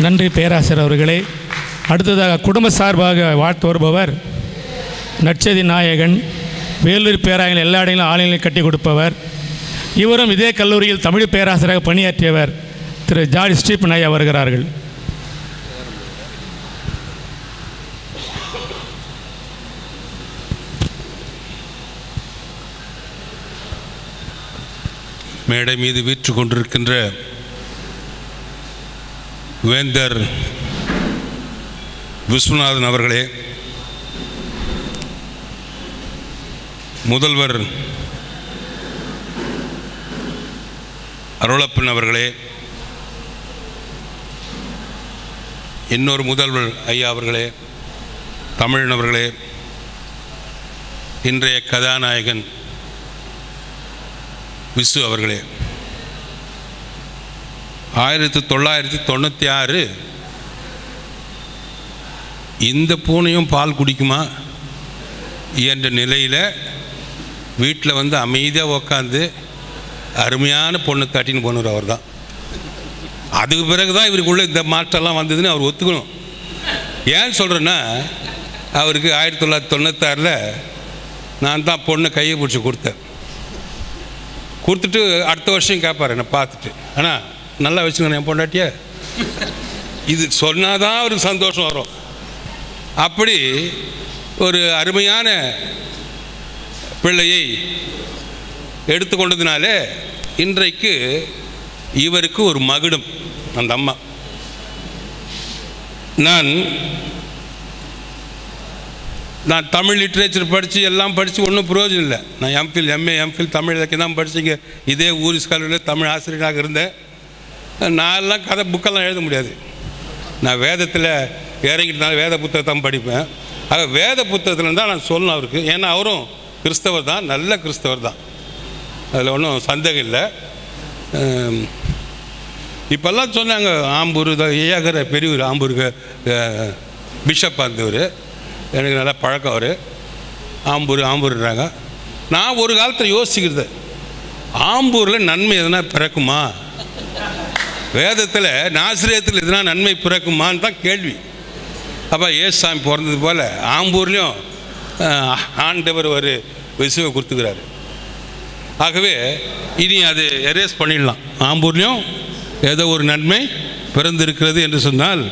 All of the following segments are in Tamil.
நன்றி பேராசிரியர் அவர்களே. அடுத்ததாக குடும்ப சார்பாக வாழ்த்து வருபவர் நற்செய்தி நாயகன், வேலூர் பேராயர்கள் எல்லா இடங்களிலும் ஆலயங்களையும் கட்டி கொடுப்பவர், இவரும் இதே கல்லூரியில் தமிழ் பேராசிரியராக பணியாற்றியவர் திரு ஜார்ஜ் ஸ்டீபன் ஐயா வருகிறார்கள். மேடை மீது வீற்று கொண்டிருக்கின்ற வேந்தர் விஸ்வநாதன் அவர்களே, முதல்வர் அருளப்பன் அவர்களே, இன்னொரு முதல்வர் ஐயா அவர்களே, தமிழன் அவர்களே, இன்றைய கதாநாயகன் விசு அவர்களே, 1996 இந்த பூனையும் பால் குடிக்குமா என்ற நிலையில் வீட்டில் வந்து அமைதியாக உக்காந்து அருமையான பொண்ணு தட்டின்னு போனவர் அவர் தான். அதுக்கு பிறகு தான் இவருக்குள்ளே இந்த மாற்றம்லாம் வந்ததுன்னு அவர் ஒத்துக்கணும். ஏன் சொல்கிறேன்னா, அவருக்கு 1996 நான் தான் பொண்ணை கையை பிடிச்சி கொடுத்துட்டு அடுத்த வருஷம் கேட்பார் என்னை பார்த்துட்டு, ஆனால் நல்லா வச்சுக்கணும் என் பொண்டாட்டிய, இது சொன்னாதான் அவருக்கு சந்தோஷம் வரும். அப்படி ஒரு அருமையான பிள்ளையை எடுத்துக்கொண்டதுனால இன்றைக்கு இவருக்கு ஒரு மகுடம் அந்த அம்மா. நான் தமிழ் லிட்ரேச்சர் படித்து எல்லாம் படித்து ஒன்றும் பிரயோஜனம் இல்லை. நான் எம்ஃபில் எம்ஏ எம்ஃபில் தமிழ் இலக்கியம் தான் படிச்சுங்க. இதே ஊரிஸ் கல்லூரியில் தமிழ் ஆசிரியராக இருந்தேன். நான் எல்லாம் கதை புக்கெல்லாம் எழுத முடியாது. நான் வேதத்தில் இறங்கிட்டனால வேத புத்தகத்தை தான் படிப்பேன். ஆக வேத புத்தகத்தில் தான் நான் சொல்லணும் அவருக்கு. ஏன்னா அவரும் கிறிஸ்தவர் தான், நல்ல கிறிஸ்தவர் தான், அதில் ஒன்றும் சந்தேகம் இல்லை. இப்போல்லாம் சொன்னாங்க ஆம்பூர் ஏகர பெரியவர், ஆம்பூருக்கு பிஷப்பாக இருந்தவர், எனக்கு நல்லா பழக்கம் அவர். ஆம்பூர்ன்றாங்க. நான் ஒரு காலத்தில் யோசிக்கிறது, ஆம்பூரில் நன்மை எதனா பிறக்குமா, வேதத்தில் நாசிரியத்தில் எதனா நன்மை பிறக்குமான்னு தான் கேள்வி. அப்போ ஏசாமி பிறந்தது போல் ஆம்பூர்லேயும் ஆண்டவர் ஒரு விசுவை கொடுத்துக்கிறாரு. ஆகவே இனி அது எரேஸ் பண்ணிடலாம். ஆம்பூர்லேயும் ஏதோ ஒரு நன்மை பிறந்திருக்கிறது என்று சொன்னால்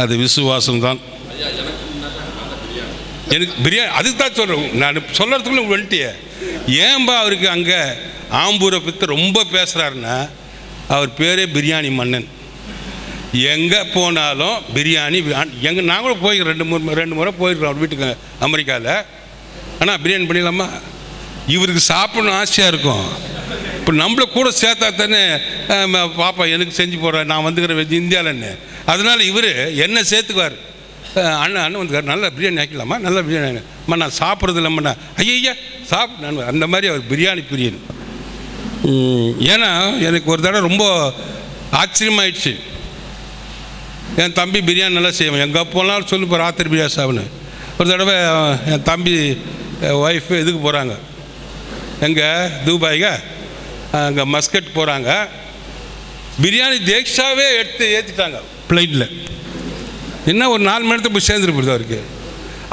அது விசுவாசம்தான். எனக்கு பிரியாணி அதுக்கு தான் சொல்கிறேன். நான் சொல்கிறதுக்குள்ள வந்துட்டியே. ஏன்பா அவருக்கு அங்கே ஆம்பூரை பற்றி ரொம்ப பேசுகிறாருன்னா, அவர் பேரே பிரியாணி மன்னன். எங்கே போனாலும் பிரியாணி. நான் கூட போய் ரெண்டு முறை போயிருக்கோம் அவர் வீட்டுக்கு அமெரிக்காவில். ஆனால் பிரியாணி பண்ணிடலாமா, இவருக்கு சாப்பிடணும் ஆசையாக இருக்கும். இப்போ நம்மளை கூட சேர்த்தா தானே பாப்பா எனக்கு செஞ்சு போடுறேன், நான் வந்துக்கிறேன் இந்தியாவில்ன்னு. அதனால் இவர் என்ன சேர்த்துக்குவார். அண்ணன் வந்துக்கார், நல்லா பிரியாணி ஆக்கிடலாமா, நல்லா பிரியாணி அம்மா, நான் சாப்பிட்றது இல்லைம்மா, ஐயா நான் அந்த மாதிரி அவர் பிரியாணி பிரியன். ஏன்னா எனக்கு ஒரு தடவை ரொம்ப ஆச்சரியமாயிடுச்சு. என் தம்பி பிரியாணி நல்லா செய்வேன், எங்கள் அப்போலாம் சொல்லுப்போ ராத்திரி பிரியாணி சாப்பிட்னு. ஒரு தடவை என் தம்பி ஒய்ஃபு இதுக்கு போகிறாங்க, எங்கே துபாய்ங்க, அங்கே மஸ்கட் போகிறாங்க. பிரியாணி தேக்ஷாவே ஏற்றிட்டாங்க ஃப்ளைட்டில். என்ன ஒரு 4 மணி நேரத்துக்கு போய் சேர்ந்துட்டு போடுது அவருக்கு.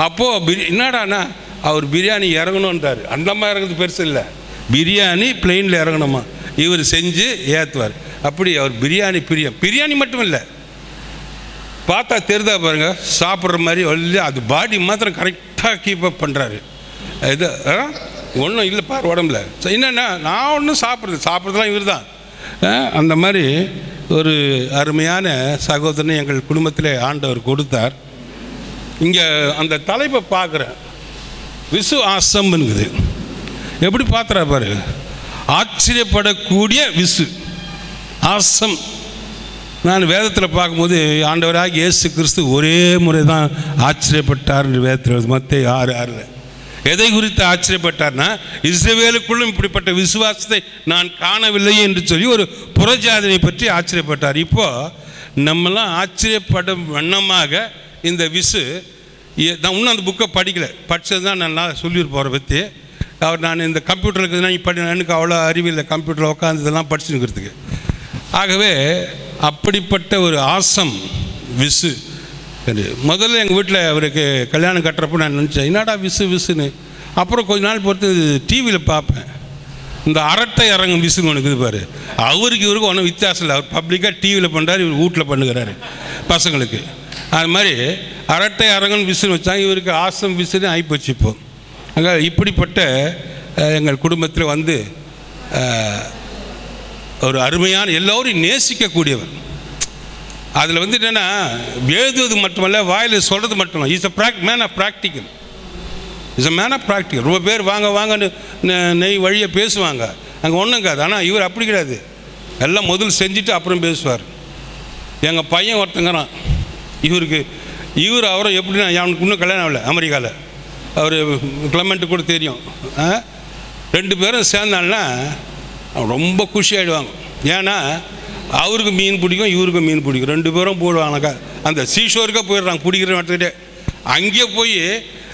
அப்போது என்னடாண்ணா அவர் பிரியாணி இறங்கணுன்றார். அந்த மாதிரி இறங்குறது பெருசு இல்லை, பிரியாணி பிளெயினில் இறங்கணுமா, இவர் செஞ்சு ஏற்றுவார். அப்படி அவர் பிரியாணி பிரியாணி மட்டும் இல்லை, பார்த்தா தெரிதா பாருங்கள், சாப்பிட்ற மாதிரி அது பாடி மாத்திரம் கரெக்டாக கீப்பப் பண்ணுறாரு. இது ஒன்றும் இல்லை பாரு உடம்புல. என்னென்னா நான் ஒன்றும் சாப்பிட்றதுலாம் இவர் தான். அந்த மாதிரி ஒரு அருமையான சகோதரனை எங்கள் குடும்பத்தில் ஆண்டவர் கொடுத்தார். இங்கே அந்த தலைப்பை பார்க்குறேன், விசுவாசம்னுக்குது. எப்படி பார்த்துறா பாரு, ஆச்சரியப்படக்கூடிய விசு ஆசம். நான் வேதத்தில் பார்க்கும்போது ஆண்டவராக இயேசு கிறிஸ்து ஒரே முறை தான் ஆச்சரியப்பட்டார் என்று வேதத்தில் மத்தேயு 6:6. எதை குறித்து ஆச்சரியப்பட்டார்னா, இஸ்ரவேலுக்குள்ளும் இப்படிப்பட்ட விசுவாசத்தை நான் காணவில்லை என்று சொல்லி ஒரு புறஜாதியை பற்றி ஆச்சரியப்பட்டார். இப்போது நம்மளாம் ஆச்சரியப்படும் வண்ணமாக இந்த விசு, நான் இன்னும் அந்த புக்கை படித்தது தான் நான் சொல்லியிருப்போம் அவரை பற்றி. நான் இந்த கம்ப்யூட்டருக்கு எனக்கு அவ்வளோ அறிவில்லை, கம்ப்யூட்டரில் உட்காந்து இதெல்லாம் படிச்சுருக்கிறதுக்கு. ஆகவே அப்படிப்பட்ட ஒரு ஆசம் விசு. முதல்ல எங்கள் வீட்டில் அவருக்கு கல்யாணம் கட்டுறப்போ நான் நினச்சேன் என்னடா விசுன்னு. அப்புறம் கொஞ்ச நாள் பொறுத்து டிவியில் பார்ப்பேன், இந்த அரட்டை அரங்கம் விசுன்னு ஒன்று இருக்குது பாரு. அவருக்கு இவருக்கு ஒன்றும் வித்தியாசம் இல்லை. அவர் பப்ளிக்காக டிவியில் பண்ணுறாரு, இவர் வீட்டில் பண்ணுகிறாரு பசங்களுக்கு. அது மாதிரி அரட்டை அரங்கன் விசுன்னு வச்சாங்க, இவருக்கு ஆசம் விசுன்னு ஆகிப்போச்சு. இப்போ அங்கே இப்படிப்பட்ட எங்கள் குடும்பத்தில் வந்து ஒரு அருமையான எல்லோரையும் நேசிக்கக்கூடியவர். அதில் வந்து என்னென்னா எழுதுவது மட்டுமல்ல, வாயில் சொல்கிறது மட்டும் இல்லை. Is a man of practical. Is a man of practical. ரொம்ப பேர் வாங்கன்னு நெய் வழியை பேசுவாங்க, அங்கே ஒன்றும் காது. ஆனால் இவர் அப்படி கிடையாது, எல்லாம் முதல் செஞ்சுட்டு அப்புறம் பேசுவார். எங்கள் பையன் ஒருத்தங்கிறான், இவர் அவரை எப்படின்னா, அவனுக்கு இன்னும் கல்யாணம் ஆகலை அமெரிக்காவில். அவர் கிளமெண்ட்டு கூட தெரியும். 2 பேரும் சேர்ந்தாங்கன்னா ரொம்ப குஷி ஆகிடுவாங்க. ஏன்னா அவருக்கு மீன் பிடிக்கும், இவருக்கு மீன் பிடிக்கும். 2 பேரும் போடுவாங்கக்கா, அந்த சீஷோருக்கே போயிடுறாங்க பிடிக்கிற இடத்துக்கிட்டே. அங்கேயே போய்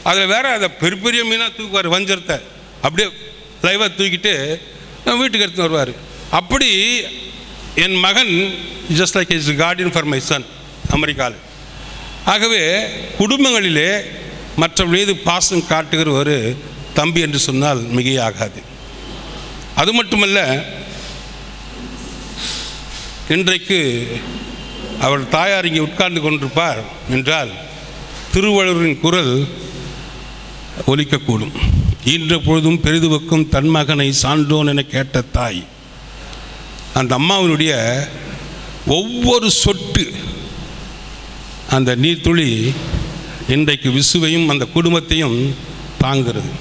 அதில் வேறு அதை பெரிய மீனாக தூக்குவார், வஞ்சரத்தை அப்படியே லைவாக தூக்கிட்டு வீட்டுக்கு எடுத்துன்னு வருவார். அப்படி என் மகன் just like is Guardian for my son அமெரிக்காவில். ஆகவே குடும்பங்களிலே மற்ற மீது பாசம் காட்டுகிற ஒரு தம்பி என்று சொன்னால் மிகையாகாது. அது மட்டுமல்ல, இன்றைக்கு அவர் தாயார் இங்கே உட்கார்ந்து கொண்டிருப்பார் என்றால் திருவள்ளுவரின் குரல் ஒலிக்கக்கூடும். ஈன்ற பொழுதும் பெரிதுவக்கும் தன் மகனை சான்றோன் என கேட்ட தாய். அந்த அம்மாவினுடைய ஒவ்வொரு சொட்டு அந்த நீர்த்துளி இன்றைக்கு விசுவையும் அந்த குடும்பத்தையும் தாங்கிறது.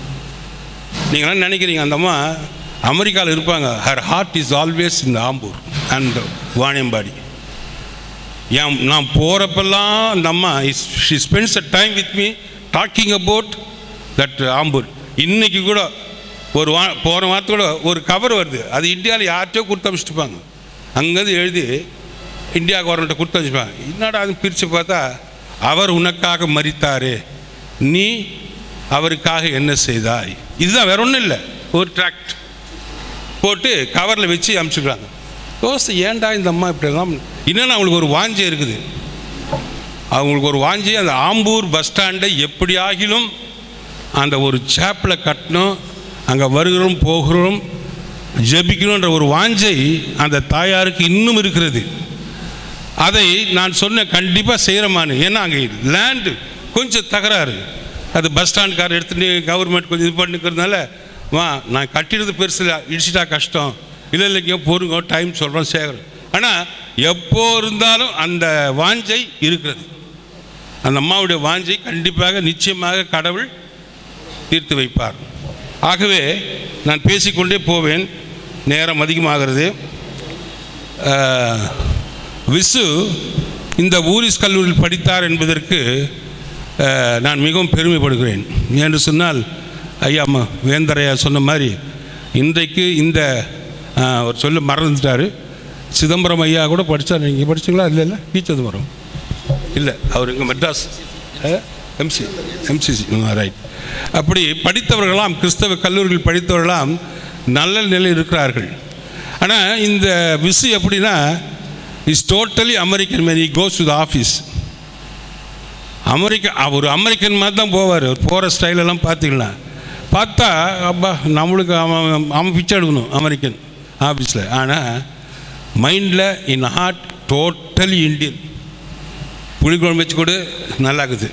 நீங்களாம் நினைக்கிறீங்க அந்த அம்மா அமெரிக்காவில் இருப்பாங்க. Her heart is always in Ambur and Vaniyambadi. நான் போகிறப்பெல்லாம் அந்த அம்மா she spends a time with me talking about that Ambur. இன்றைக்கி கூட போகிற வாரத்து கூட ஒரு கவர் வருது, அது இந்தியாவில் யார்கிட்டயோ கொடுத்து அனுப்பிச்சிட்டுப்பாங்க. அங்கேருந்து எழுதி இந்தியா கவர்மெண்ட்டை கொடுத்து அனுப்பிச்சிப்பாங்க. என்னடா அது பிரித்து பார்த்தா, அவர் உனக்காக மரித்தாரே, நீ அவருக்காக என்ன செய்தாய். இதுதான், வேற ஒன்றும் இல்லை. ஒரு டிராக்ட் போட்டு கவரில் வச்சு அனுப்பிச்சிக்கிறாங்க. யோசித்து ஏன்டா இந்த அம்மா இப்படிலாம். இன்னும் அவங்களுக்கு ஒரு வாஞ்சி இருக்குது. அவங்களுக்கு ஒரு வாஞ்சி, அந்த ஆம்பூர் பஸ் ஸ்டாண்டை எப்படி ஆகிலும் அந்த ஒரு சேப்பில் கட்டணும், அங்கே வருகிறோம் போகிறோம் ஜெபிக்கணுன்ற ஒரு வாஞ்சை அந்த தாயாருக்கு இன்னும் இருக்கிறது. அதை நான் சொன்ன கண்டிப்பாக செய்கிறமானு. ஏன்னா அங்கே லேண்டு கொஞ்சம் தகராறு, அது பஸ் ஸ்டாண்டுக்காரர் எடுத்துகிட்டு கவர்மெண்ட் கொஞ்சம் இது பண்ணிக்கிறதுனால, நான் கட்டிடுறது பெருசு, இடிச்சிட்டா கஷ்டம், இல்லைங்க பொறுங்க டைம் சொல்கிறோம் சேகரம். ஆனால் எப்போ இருந்தாலும் அந்த வாஞ்சை இருக்கிறது. அந்த அம்மாவுடைய வாஞ்சை கண்டிப்பாக நிச்சயமாக கடவுள் தீர்த்து வைப்பார். ஆகவே நான் பேசிக்கொண்டே போவேன், நேரம் அதிகமாகிறது. விசு இந்த ஊரிஸ் கல்லூரியில் படித்தார் என்பதற்கு நான் மிகவும் பெருமைப்படுகிறேன். என்று சொன்னால் ஐயா வேந்தரையா சொன்ன மாதிரி இன்றைக்கு இந்த ஒரு சொல்ல மறந்துட்டார். சிதம்பரம் ஐயா கூட படித்தார். நீங்கள் படிச்சிங்களா? இல்லை பி சிதம்பரம் இல்லை, அவர் இங்கே மெட்ராஸ் எம்சிசி ரைட். அப்படி படித்தவர்களாம், கிறிஸ்தவ கல்லூரிகள் படித்தவர்களாம் நல்ல நிலையில் இருக்கிறார்கள். ஆனால் இந்த விசு எப்படின்னா is totally American man. He goes to the office. ஒரு அமெரிக்கன் மாதிரி தான் போவார். அவர் போகிற ஸ்டைலெல்லாம் பார்த்தீங்கன்னா பார்த்தா அப்பா நம்மளுக்கு அவன் பிச்சை எடுக்கணும் அமெரிக்கன் ஆஃபீஸில். ஆனால் மைண்டில் இன் ஹார்ட் டோட்டலி இண்டியன். புளிக்குழம்பு வச்சு கொடு நல்லாக்குது.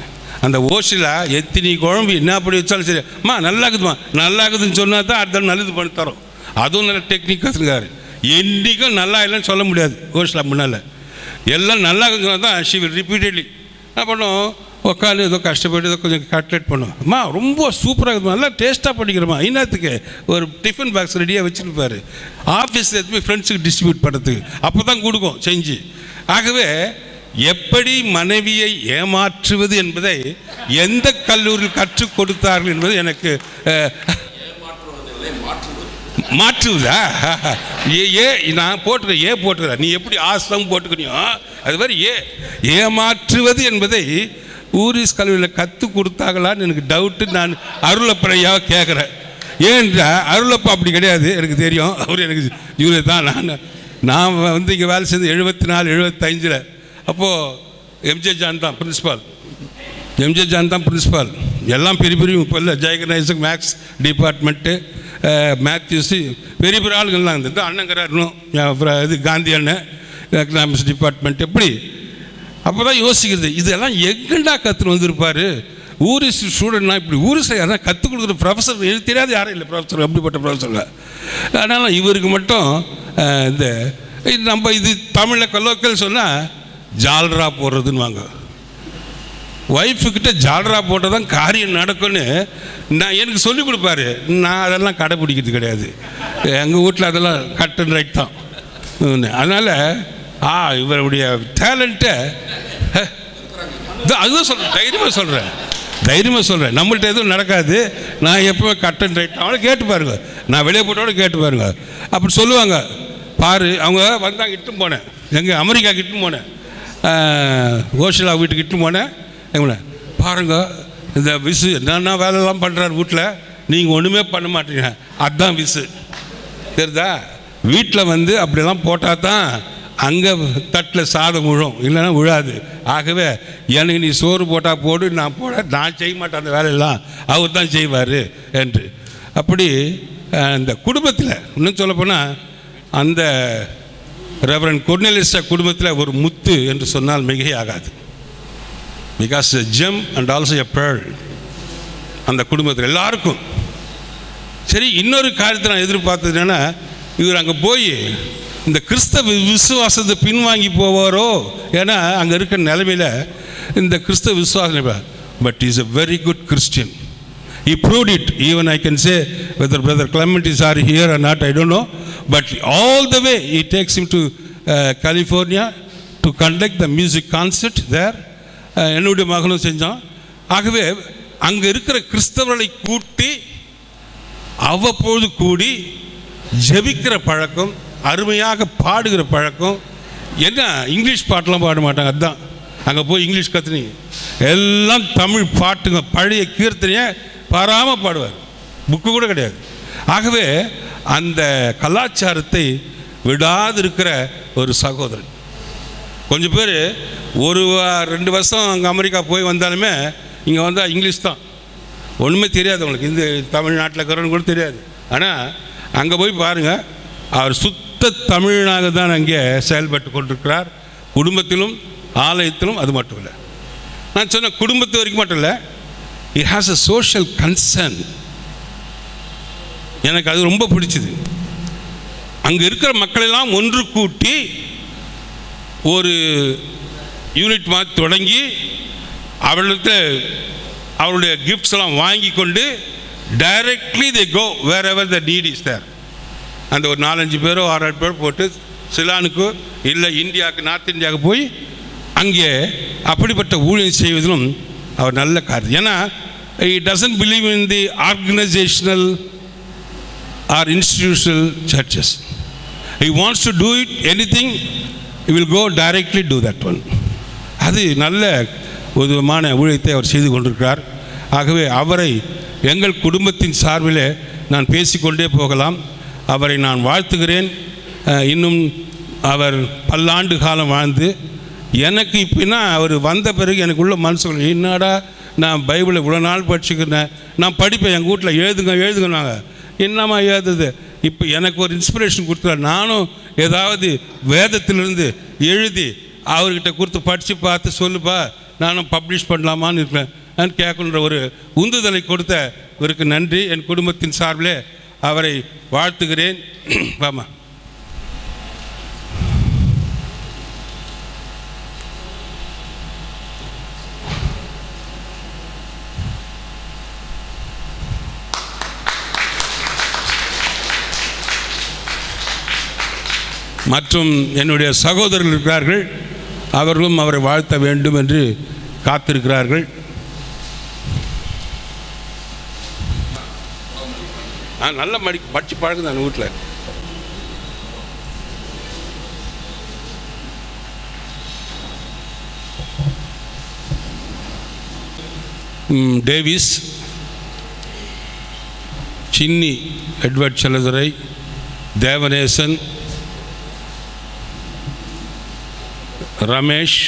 அந்த ஓசில் எத்தனை குழம்பு என்ன அப்படி வச்சாலும் சரி, நல்லாக்குதுமா நல்லாக்குதுன்னு சொன்னால் தான் அடுத்த நல்லது பண்ணி தரோம். அதுவும் நல்ல டெக்னிக் கற்றுக்காரு. என்றைக்கும் நல்லா இல்லைன்னு சொல்ல முடியாது. ஓசில் முன்னால் எல்லாம் நல்லா இருக்குதுன்னா தான் ஷி வில் ரிப்பீட்டட்லி என்ன பண்ணும், உட்காந்து ஏதோ கஷ்டப்பட்டு ஏதோ கொஞ்சம் கட்லெட் பண்ணுவோம். ரொம்ப சூப்பராக இருக்குமா, நல்லா டேஸ்ட்டாக பண்ணிக்கிறோமா. இன்னத்துக்கு ஒரு டிஃபன் பாக்ஸ் ரெடியாக வச்சுருப்பார். ஆஃபீஸில் எடுத்து ஃப்ரெண்ட்ஸுக்கு டிஸ்ட்ரிபியூட் பண்ணுறதுக்கு அப்போ தான் கொடுக்கும் செஞ்சு. ஆகவே எப்படி மனைவியை ஏமாற்றுவது என்பதை எந்த கல்லூரியில் கற்றுக் கொடுத்தார்கள் என்பது எனக்கு மாற்றுவதா நான் போட்டுக்கிறேன். போட்டுக்கிறேன், நீ எப்படி ஆசம் போட்டுக்கிறியோ அது மாதிரி ஏமாற்றுவது என்பதை ஊரிஸ் கல்லூரியில் கற்றுக் கொடுத்தாங்களான்னு எனக்கு டவுட்டு. நான் அருளப்பனையாக கேட்குறேன். ஏன்டா அருளப்பா அப்படி கிடையாது, எனக்கு தெரியும். அவர் எனக்கு ஜூனியர் தான். நான் வந்து இங்கே வேலை செஞ்சு 74 75. அப்போது எம்ஜே ஜான் தான் பிரின்ஸிபால். எம்ஜே ஜான் தான் பிரின்ஸிபால். எல்லாம் பெரிய பெரிய இப்போ இல்லை ஜெயகணேசன் மேக்ஸ் டிபார்ட்மெண்ட்டு, மேத்யூஸு பெரிய பெரிய ஆளுங்கள்லாம் இருந்தது. அண்ணங்கிறாருனும் அப்புறம் இது காந்தி அண்ணன் எக்கனாமிக்ஸ் டிபார்ட்மெண்ட். எப்படி அப்போ தான் யோசிக்கிறது, இதெல்லாம் எங்கண்டா கற்றுன்னு வந்திருப்பார். ஊர் ஸ்டூடெண்ட்னா இப்படி ஊர் யாரும் கற்றுக் கொடுக்குற ப்ரொஃபஸர் எனக்கு தெரியாது, யாரும் இல்லை ப்ரொஃபஸர், அப்படிப்பட்ட ப்ரொஃபஸருங்க. அதனால் இவருக்கு மட்டும் இந்த நம்ம இது தமிழில் கல்லோக்கல் சொன்னால் ஜால்ரா போடுறதுன்னு வாங்க. ஒய்ஃபுக்கிட்ட ஜால்ரா போட்டால் தான் காரியம் நடக்கும்னு நான் எனக்கு சொல்லிக் கொடுப்பாரு. நான் அதெல்லாம் கடைப்பிடிக்கிறது கிடையாது. எங்கள் வீட்டில் அதெல்லாம் கட் அண்ட் ரைட் தான். அதனால் இவருடைய டேலண்ட்டை அதுதான் சொல்கிறேன், தைரியமாக சொல்கிறேன். நம்மள்ட்ட எதுவும் நடக்காது. நான் எப்போவுமே கட் அண்ட் ரைட் அவனை கேட்டு பாருங்க, நான் வெளியே போட்டோட கேட்டு பாருங்க. அப்படி சொல்லுவாங்க. பாரு அவங்க வந்தாங்க, இட்டும் போனேன், எங்கள் அமெரிக்காவுக்கு இட்டும் போனேன், கோஷலா வீட்டுக்கு இட்டும் போனேன். எங்கே பாருங்க இந்த விசு என்னென்ன வேலையெல்லாம் பண்ணுறாரு வீட்டில், நீங்கள் ஒன்றுமே பண்ண மாட்டீங்க, அதுதான் விசு தெரியுதா. வீட்டில் வந்து அப்படிலாம் போட்டால் தான் அங்கே தட்டில் சாதம் விழும், இல்லைன்னா விழாது. ஆகவே எனக்கு நீ சோறு போட்டால் போடு, நான் செய்ய மாட்டேன் அந்த வேலையெல்லாம், அவர் தான் செய்வார் என்று. அப்படி இந்த குடும்பத்தில் இன்னும் சொல்லப்போனால் அந்த ரெவரண்ட் கொர்னேலியஸ் குடும்பத்தில் ஒரு முத்து என்று சொன்னால் மிகையாகாது. Because a GeM and also a pearl அந்த குடும்பத்தில் எல்லாருக்கும். சரி, இன்னொரு காரியத்தை நான் எதிர்பார்த்தது என்னென்னா, இவர் அங்கே போய் இந்த கிறிஸ்தவ விசுவாசத்தை பின்வாங்கி போவாரோ, ஏன்னா அங்கே இருக்கிற நிலைமையில் இந்த கிறிஸ்தவ விசுவாசம். But is a very good Christian. He proved it. Even I can say whether Brother Clement is here or not, I don't know. But all the way he takes him to California to conduct the music concert there. என்னுடைய மகனும் செஞ்சான். ஆகவே அங்கே இருக்கிற கிறிஸ்தவர்களை கூட்டி அவ்வப்போது கூடி ஜெபிக்கிற பழக்கம், அருமையாக பாடுகிற பழக்கம். என்ன இங்கிலீஷ் பாட்டெலாம் பாட மாட்டாங்க. அதுதான் அங்கே போய் இங்கிலீஷ் கற்றுனீங்க, எல்லாம் தமிழ் பாட்டுங்க, பழைய கீர்த்தனையை பாராமல் பாடுவார், புக்கு கூட கிடையாது. ஆகவே அந்த கலாச்சாரத்தை விடாது இருக்கிற ஒரு சகோதரன். கொஞ்சம் பேர் 1-2 வருஷம் அங்கே அமெரிக்கா போய் வந்தாலுமே இங்கே வந்தால் இங்கிலீஷ் தான், ஒன்றுமே தெரியாது அவங்களுக்கு, இந்த தமிழ்நாட்டில் இருக்கிறவங்க கூட தெரியாது. ஆனால் அங்கே போய் பாருங்கள், அவர் சுத்த தமிழனாக தான் அங்கே செயல்பட்டு கொண்டிருக்கிறார். குடும்பத்திலும் ஆலயத்திலும். அது மட்டும் இல்லை, நான் சொன்ன குடும்பத்து வரைக்கும் மட்டும் இல்லை, he has a social concern. எனக்கு அது ரொம்ப பிடிச்சது. அங்கே இருக்கிற மக்களெல்லாம் ஒன்று கூட்டி ஒரு யூனிட் மாதிரி தொடங்கி அவருடைய கிஃப்ட்ஸ் எல்லாம் வாங்கி கொண்டு directly they go wherever the need is there. அந்த ஒரு 4-5 பேரோ 6-8 பேர் போட்டு சிலானுக்கு இல்லை இந்தியாவுக்கு, நார்த் இந்தியாவுக்கு போய் அங்கே அப்படிப்பட்ட ஊழியம் செய்வதிலும் அவர் நல்ல காரியம். ஏன்னா he doesn't believe in the organizational or institutional churches. He wants to do it anything, he will go directly do that one. அது நல்ல ஒரு விதமான ஊழியத்தை அவர் செய்து கொண்டிருக்கிறார். ஆகவே அவரை எங்கள் குடும்பத்தின் சார்பில் நான் பேசிக்கொண்டே போகலாம். அவரை நான் வாழ்த்துகிறேன். இன்னும் அவர் பல்லாண்டு காலம் வாழ்ந்து, எனக்கு இப்போனா அவர் வந்த பிறகு எனக்குள்ள மனசுக்குள்ள என்னடா நான் பைபிளை இவ்வளோ நாள் படிச்சுக்கிறேன், நான் படிப்பேன், எங்கள் வீட்டில் எழுதுங்கன்னாங்க, என்னம்மா எழுதுது. இப்போ எனக்கு ஒரு இன்ஸ்பிரேஷன் கொடுத்துருவார். நானும் ஏதாவது வேதத்திலிருந்து எழுதி அவர்கிட்ட கொடுத்து படித்து பார்த்து சொல்லுப்பா, நானும் பப்ளிஷ் பண்ணலாமான்னு இருக்கிறேன் நான் கேட்கணுன்ற ஒரு உந்துதலை கொடுத்த இவருக்கு நன்றி. என் குடும்பத்தின் சார்பில் அவரை வாழ்த்துகிறேன். வாமா. மற்றும் என்னுடைய சகோதரர்கள் இருக்கிறார்கள், அவர்களும் அவரை வாழ்த்த வேண்டும் என்று காத்திருக்கிறார்கள். நல்ல படிச்சு பழகுது அந்த வீட்டில். Davis, Chinni, Edward Chelladurai, Devanesan, Ramesh,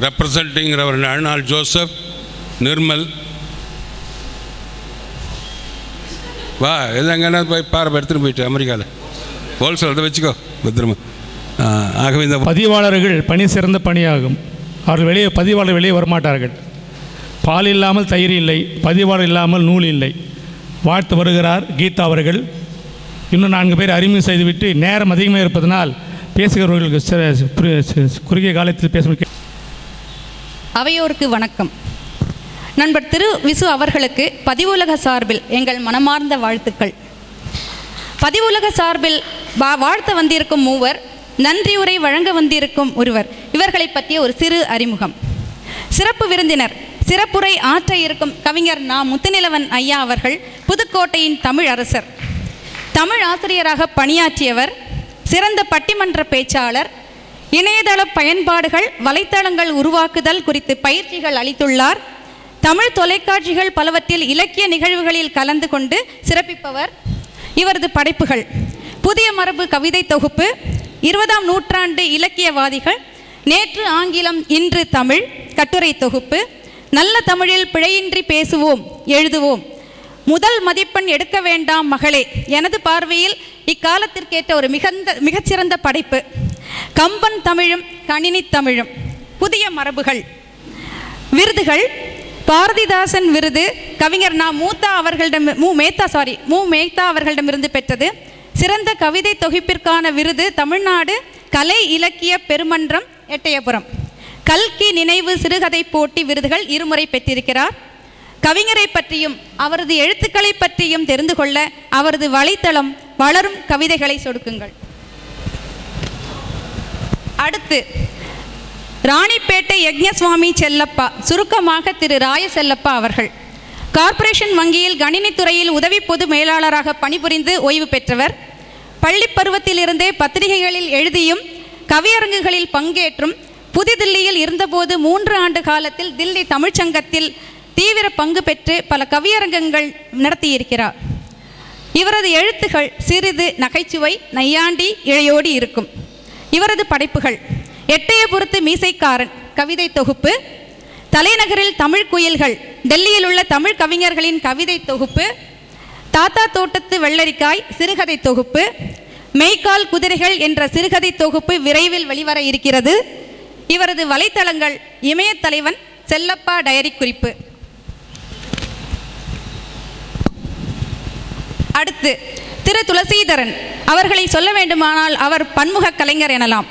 representing Reverend Arnold Joseph, Nirmal. வா எதங்கன்னா போய் பாறை எடுத்துகிட்டு போயிட்டு அமெரிக்காவில் ஹோல்சேல் அதை வச்சுக்கோ பத்திரமா. ஆகவே இந்த பதிவாளர்கள் பணி சிறந்த பணியாகும். அவர்கள் பதிவாளர் வெளியே வரமாட்டார்கள். பால் இல்லாமல் தயிர் இல்லை, பதிவாளர் இல்லாமல் நூல் இல்லை. வாழ்த்து வருகிறார் கீதா அவர்கள். இன்னும் 4 பேர் அறிமுகம் செய்துவிட்டு நேரம் அதிகமாக இருப்பதனால் பேசுகிறவர்களுக்கு குறுகிய காலத்தில் பேச. அவையோருக்கு வணக்கம். நண்பர் திரு விசு அவர்களுக்கு பதிவுலக சார்பில் எங்கள் மனமார்ந்த வாழ்த்துக்கள். பதிவுலக சார்பில் வாழ்த்த வந்திருக்கும் மூவர், நன்றியுரை வழங்க வந்திருக்கும் ஒருவர். இவர்களை பற்றிய ஒரு சிறு அறிமுகம். சிறப்பு விருந்தினர் சிறப்புரை ஆற்ற இருக்கும் கவிஞர் நா. முத்துநிலவன் ஐயா அவர்கள் புதுக்கோட்டையின் தமிழ் அரசர், தமிழ் ஆசிரியராக பணியாற்றியவர், சிறந்த பட்டிமன்ற பேச்சாளர், இணையதள பயன்பாடுகள் வலைத்தளங்கள் உருவாக்குதல் குறித்து பயிற்சிகள் அளித்துள்ளார். தமிழ் தொலைக்காட்சிகள் பலவற்றில் இலக்கிய நிகழ்வுகளில் கலந்து கொண்டு சிறப்பிப்பவர். இவரது படைப்புகள்: புதிய மரபு கவிதை தொகுப்பு, 20ஆம் நூற்றாண்டு இலக்கியவாதிகள், நேற்று ஆங்கிலம் இன்று தமிழ் கட்டுரை தொகுப்பு, நல்ல தமிழில் பிழையின்றி பேசுவோம் எழுதுவோம், முதல் மதிப்பெண் எடுக்க வேண்டாம் மகளே, எனது பார்வையில் இக்காலத்திற்கேற்ற ஒரு மிகச்சிறந்த படைப்பு, கம்பன் தமிழும் கணினி தமிழும், புதிய மரபுகள். விருதுகள்: பாரதிதாசன் விருது கவிஞர் நா. மு மேத்தா அவர்களிடமிருந்து பெற்றது. சிறந்த கவிதை தொகுப்பிற்கான விருது தமிழ்நாடு கலை இலக்கிய பெருமன்றம் எட்டயபுரம். கல்கி நினைவு சிறுகதை போட்டி விருதுகள் 2 முறை பெற்றிருக்கிறார். கவிஞரை பற்றியும் அவரது எழுத்துக்களை பற்றியும் தெரிந்து கொள்ள அவரது வலைத்தளம் வளரும் கவிதைகளை சொடுக்குங்கள். அடுத்து ராணிப்பேட்டை யக்ஞசுவாமி செல்லப்பா, சுருக்கமாக திரு ராய செல்லப்பா அவர்கள். கார்ப்பரேஷன் வங்கியில் கணினித்துறையில் உதவி பொது மேலாளராக பணிபுரிந்து ஓய்வு பெற்றவர். பள்ளி பருவத்திலிருந்தே பத்திரிகைகளில் எழுதியும் கவியரங்குகளில் பங்கேற்றும் புதுதில்லியில் இருந்தபோது 3 ஆண்டு காலத்தில் தில்லி தமிழ்ச்சங்கத்தில் தீவிர பங்கு பெற்று பல கவியரங்கங்கள் நடத்தியிருக்கிறார். இவரது எழுத்துகள் சிறிது நகைச்சுவை நையாண்டி இழையோடி இருக்கும். இவரது படைப்புகள்: எட்டயபுரத்து மீசைக்காரன் கவிதை தொகுப்பு, தலைநகரில் தமிழ் குயில்கள், டெல்லியில் உள்ள தமிழ் கவிஞர்களின் கவிதை தொகுப்பு, தாத்தா தோட்டத்து வெள்ளரிக்காய் சிறுகதை தொகுப்பு, மெய்க்கால் குதிரைகள் என்ற சிறுகதை தொகுப்பு விரைவில் வெளிவர இருக்கிறது. இவரது வலைத்தளங்கள்: இமயத்தலைவன், செல்லப்பா டைரி குறிப்பு. அடுத்து திரு துளசீதரன் அவர்களை சொல்ல வேண்டுமானால் அவர் பன்முக கலைஞர் எனலாம்.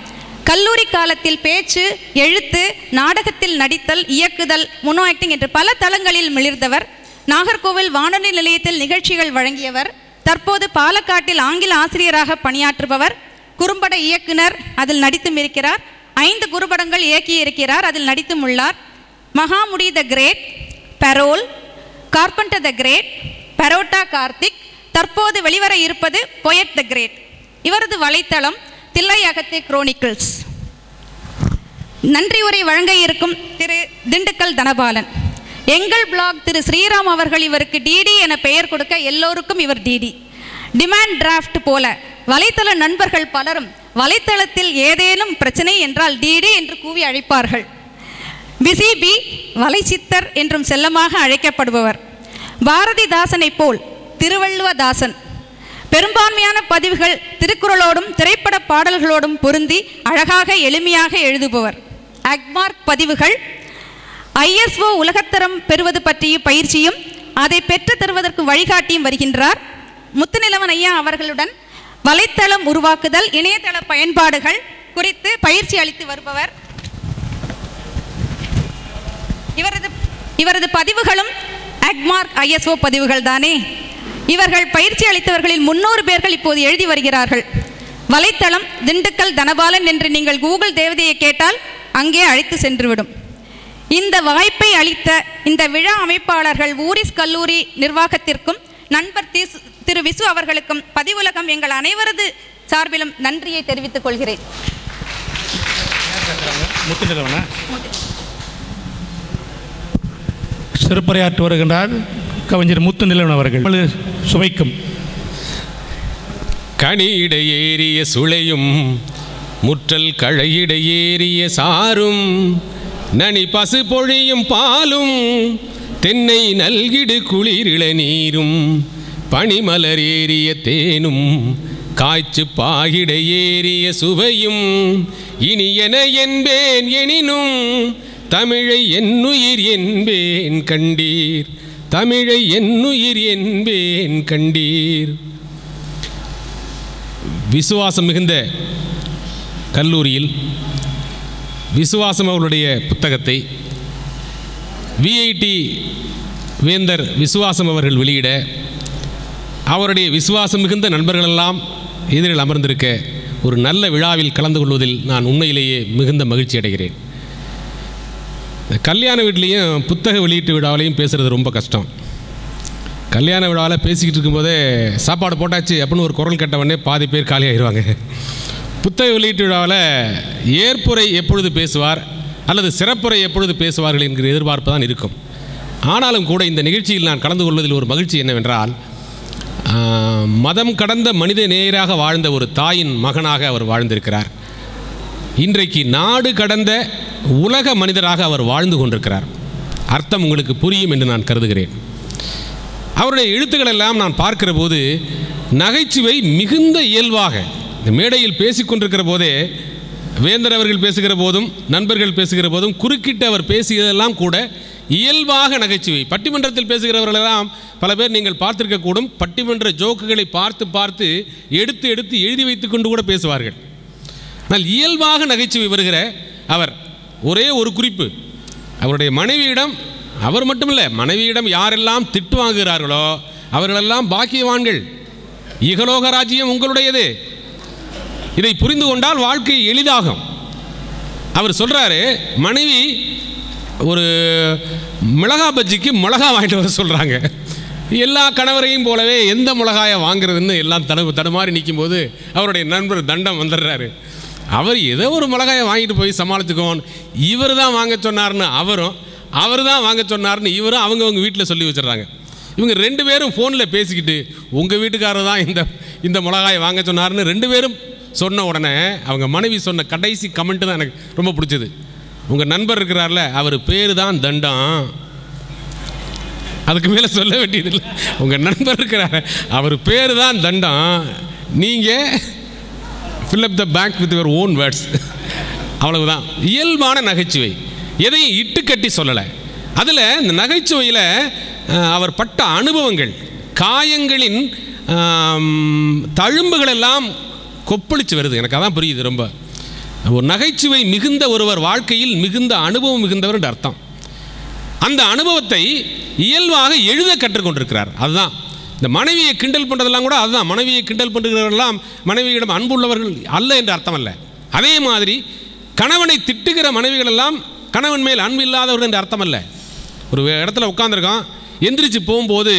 கல்லூரி காலத்தில் பேச்சு, எழுத்து, நாடகத்தில் நடித்தல், இயக்குதல், மோனோ ஆக்டிங் என்று பல தளங்களில் மிளிர்ந்தவர். நாகர்கோவில் வானொலி நிலையத்தில் நிகழ்ச்சிகள் வழங்கியவர். தற்போது பாலக்காட்டில் ஆங்கில ஆசிரியராக பணியாற்றுபவர். குறும்பட இயக்குனர், அதில் நடித்தும் இருக்கிறார். 5 குறும்படங்கள் இயக்கியிருக்கிறார், அதில் நடித்தும் உள்ளார். மகாமுடி the great, parole, carpenter the great, Parotta Karthik, தற்போது வெளிவர இருப்பது பொயட் த கிரேட். இவரது வலைத்தளம் தில்லை அகத்தே குரோனிக்கிள்ஸ். நன்றி உரை வழங்க இருக்கும் திரு திண்டுக்கல் தனபாலன். எங்கள் பிளாக் திரு ஸ்ரீராம் அவர்கள் இவருக்கு டிடி என பெயர் கொடுக்க எல்லோருக்கும் இவர் டிடி. டிமாண்ட் டிராஃப்ட் போல வலைத்தள நண்பர்கள் பலரும் வலைத்தளத்தில் ஏதேனும் பிரச்சனை என்றால் டிடி என்று கூவி அழைப்பார்கள். பிசி பி, வலைச்சித்தர் என்றும் செல்லமாக அழைக்கப்படுபவர். பாரதிதாசனை போல் திருவள்ளுவதாசன். பெரும்பான்மையான பதிவுகள் திருக்குறளோடும் திரைப்பட பாடல்களோடும் பொருந்தி அழகாக எளிமையாக எழுதுபவர். அக்மார்க் பதிவுகள். ISO உலகத்தரம் பெறுவது பற்றிய பயிற்சியும் அதை பெற்று தருவதற்கு வழிகாட்டியும் வருகின்றார். முத்துநிலவன் ஐயா அவர்களுடன் வலைத்தளம் உருவாக்குதல், இணையதள பயன்பாடுகள் குறித்து பயிற்சி அளித்து வருபவர். இவரது பதிவுகளும் அக்மார்க் ISO பதிவுகள் தானே. இவர்கள் பயிற்சி அளித்தவர்களில் 300 பேர்கள் இப்போது எழுதி வருகிறார்கள். வலைத்தளம் திண்டுக்கல் தனபாலன் என்று நீங்கள் கூகுள் தேவதையை கேட்டால் அங்கே அழைத்து சென்றுவிடும். இந்த வாய்ப்பை அளித்த இந்த விழா அமைப்பாளர்கள் ஊரிஸ் கல்லூரி நிர்வாகத்திற்கும் நண்பர் திரு விசு அவர்களுக்கும் பதிவுலகம் எங்கள் அனைவரது சார்பிலும் நன்றியை தெரிவித்துக் கொள்கிறேன். சிறப்புரையாற்றி வருகின்றார் கவிஞர் முத்துநிலவன் அவர்கள். சுவைக்கும் கனியிட ஏறிய சுளையும் முற்றல் கழையிட ஏறிய சாரும் நனி பசு பொழியும் பாலும் தென்னை நல்கிடு குளிரிள நீரும் பனிமலர் ஏறிய தேனும் காய்ச்சு பாகிட ஏறிய சுவையும் இனியன என்பேன் எனினும் தமிழை என்னுயிர் என்பேன் கண்டீர், தமிழை என்னுயிர் என்பேன் கண்டீர். விசுவாசம் மிகுந்த கல்லூரியில் விசுவாசம் அவருடைய புத்தகத்தை விஐடி வேந்தர் விசுவாசம் அவர்கள் வெளியிட அவருடைய விசுவாசம் மிகுந்த நண்பர்களெல்லாம் எதிரில் அமர்ந்திருக்க ஒரு நல்ல விழாவில் கலந்து கொள்வதில் நான் உண்மையிலேயே மிகுந்த மகிழ்ச்சி அடைகிறேன். கல்யாண வீட்லேயும் புத்தக வெளியீட்டு விழாவிலையும் பேசுகிறது ரொம்ப கஷ்டம். கல்யாண விழாவில் பேசிக்கிட்டு இருக்கும்போதே சாப்பாடு போட்டாச்சு அப்படின்னு ஒரு குரல் கேட்டவொடனே பாதி பேர் காலியாகிடுவாங்க. புத்தக வெளியீட்டு விழாவில் ஏற்புரை எப்பொழுது பேசுவார் அல்லது சிறப்புரை எப்பொழுது பேசுவார்கள் என்கிற எதிர்பார்ப்பு தான் இருக்கும். ஆனாலும் கூட இந்த நிகழ்ச்சியில் நான் கலந்து கொள்வதில் ஒரு மகிழ்ச்சி என்னவென்றால், மதம் கடந்த மனித நேயராக வாழ்ந்த ஒரு தாயின் மகனாக அவர் வாழ்ந்திருக்கிறார். இன்றைக்கு நாடு கடந்த உலக மனிதராக அவர் வாழ்ந்து கொண்டிருக்கிறார். அர்த்தம் உங்களுக்கு புரியும் என்று நான் கருதுகிறேன். அவருடைய எழுத்துக்கள் எல்லாம் நான் பார்க்கிற போது நகைச்சுவை மிகுந்த இயல்பாக இந்த மேடையில் பேசிக்கொண்டிருக்கிற போதே, வேந்தர் அவர்கள் பேசுகிற போதும் நண்பர்கள் பேசுகிற போதும் குறுக்கிட்டு அவர் பேசியதெல்லாம் கூட இயல்பாக நகைச்சுவை. பட்டிமன்றத்தில் பேசுகிறவர்களெல்லாம் பல பேர் நீங்கள் பார்த்திருக்கக்கூடும். பட்டிமன்ற ஜோக்குகளை பார்த்து பார்த்து எடுத்து எடுத்து எழுதி வைத்து கொண்டு கூட பேசுவார்கள். ஆனால் இயல்பாக நகைச்சுவை வருகிற அவர் ஒரே ஒரு குறிப்பு, அவருடைய மனைவியிடம், அவர் மட்டுமில்லை, மனைவியிடம் யாரெல்லாம் திட்டு வாங்குகிறார்களோ அவர்களெல்லாம் பாக்கியவான்கள், இகலோக ராஜ்யம் உங்களுடையது. இதை புரிந்து கொண்டால் வாழ்க்கை எளிதாகும். அவர் சொல்கிறாரு, மனைவி ஒரு மிளகா பஜ்ஜிக்கு மிளகா வாங்கிட்டு வர சொல்கிறாங்க. எல்லா கணவரையும் போலவே எந்த மிளகாயை வாங்குறதுன்னு எல்லாம் தடுமாறி நிற்கும் போது அவருடைய நண்பர் தண்டம் வந்துடுறாரு. அவர் ஏதோ ஒரு மிளகாயை வாங்கிட்டு போய் சமாளிச்சுக்கோன்னு இவர் தான் வாங்க சொன்னார்னு அவரும், அவர் தான் வாங்க சொன்னார்னு இவரும் அவங்கவுங்க வீட்டில் சொல்லி வச்சிடறாங்க. இவங்க ரெண்டு பேரும் ஃபோனில் பேசிக்கிட்டு உங்கள் வீட்டுக்காரர் தான் இந்த மிளகாயை வாங்க சொன்னார்னு ரெண்டு பேரும் சொன்ன உடனே அவங்க மனைவி சொன்ன கடைசி கமெண்ட்டு தான் எனக்கு ரொம்ப பிடிச்சது. உங்கள் நண்பர் இருக்கிறார்ல, அவர் பேர் தான் தண்டம், அதுக்கு மேலே சொல்ல வேண்டியதில்லை. உங்கள் நண்பர் இருக்கிறார், அவர் பேர் தான் தண்டம், நீங்கள் fill up the blank with your own words. அவ்வளவுதான். இயல்பான நகைச்சுவை, எதையும் இட்டுக்கட்டி சொல்லலை. அதில் இந்த நகைச்சுவையில் அவர் பட்ட அனுபவங்கள், காயங்களின் தழும்புகள் எல்லாம் கொப்பளிச்சு வருது. எனக்கு அதான் புரியுது. ரொம்ப ஒரு நகைச்சுவை மிகுந்த ஒருவர் வாழ்க்கையில் மிகுந்த அனுபவம் மிகுந்தவர் என்று அர்த்தம். அந்த அனுபவத்தை இயல்பாக எழுத கற்றுக்கொண்டிருக்கிறார். அதுதான் இந்த மனைவியை கிண்டல் பண்ணுறதெல்லாம் கூட அதுதான். மனைவியை கிண்டல் பண்ணுகிறவர்களெல்லாம் மனைவியிடம் அன்புள்ளவர்கள் அல்ல என்று அர்த்தம் அல்ல. அதே மாதிரி கணவனை திட்டுகிற மனைவிகள் எல்லாம் கணவன் மேல் அன்பு இல்லாதவர்கள் என்று அர்த்தம் அல்ல. ஒரு இடத்துல உட்காந்துருக்கான், எந்திரிச்சு போகும்போது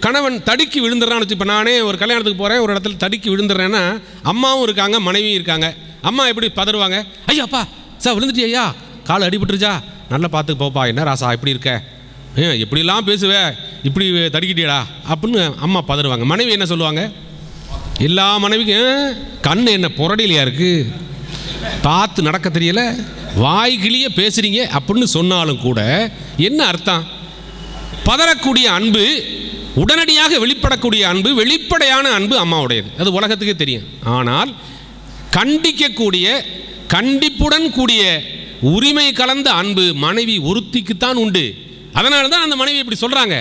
கணவன் தடுக்கி விழுந்துடுறான்னு வச்சு, இப்போ நானே ஒரு கல்யாணத்துக்கு போகிறேன், ஒரு இடத்துல தடுக்கி விழுந்துடுறேன்னா அம்மாவும் இருக்காங்க மனைவியும் இருக்காங்க. அம்மா எப்படி பதறுவாங்க, ஐயா அப்பா சார் விழுந்துட்டு, ஐயா கால் அடிபட்டுருச்சா, நல்லா பார்த்துக்கு போப்பா, என்ன ராசா இப்படி இருக்க, எப்படிலாம் பேசுவே, இப்படி தடுக்கிட்டியடா அப்படின்னு அம்மா பதறுவாங்க. மனைவி என்ன சொல்லுவாங்க, எல்லா மனைவிக்கும் கண் என்ன புரடிலையா இருக்குது, பார்த்து நடக்க தெரியல, வாய்கிளியே பேசுகிறீங்க அப்படின்னு சொன்னாலும் கூட என்ன அர்த்தம்? பதறக்கூடிய அன்பு, உடனடியாக வெளிப்படக்கூடிய அன்பு, வெளிப்படையான அன்பு அம்மாவுடையது. அது உலகத்துக்கே தெரியும். ஆனால் கண்டிக்கக்கூடிய, கண்டிப்புடன் கூடிய உரிமை கலந்த அன்பு மனைவி ஒருத்திக்குத்தான் உண்டு. அதனால தான் அந்த மனைவி இப்படி சொல்கிறாங்க.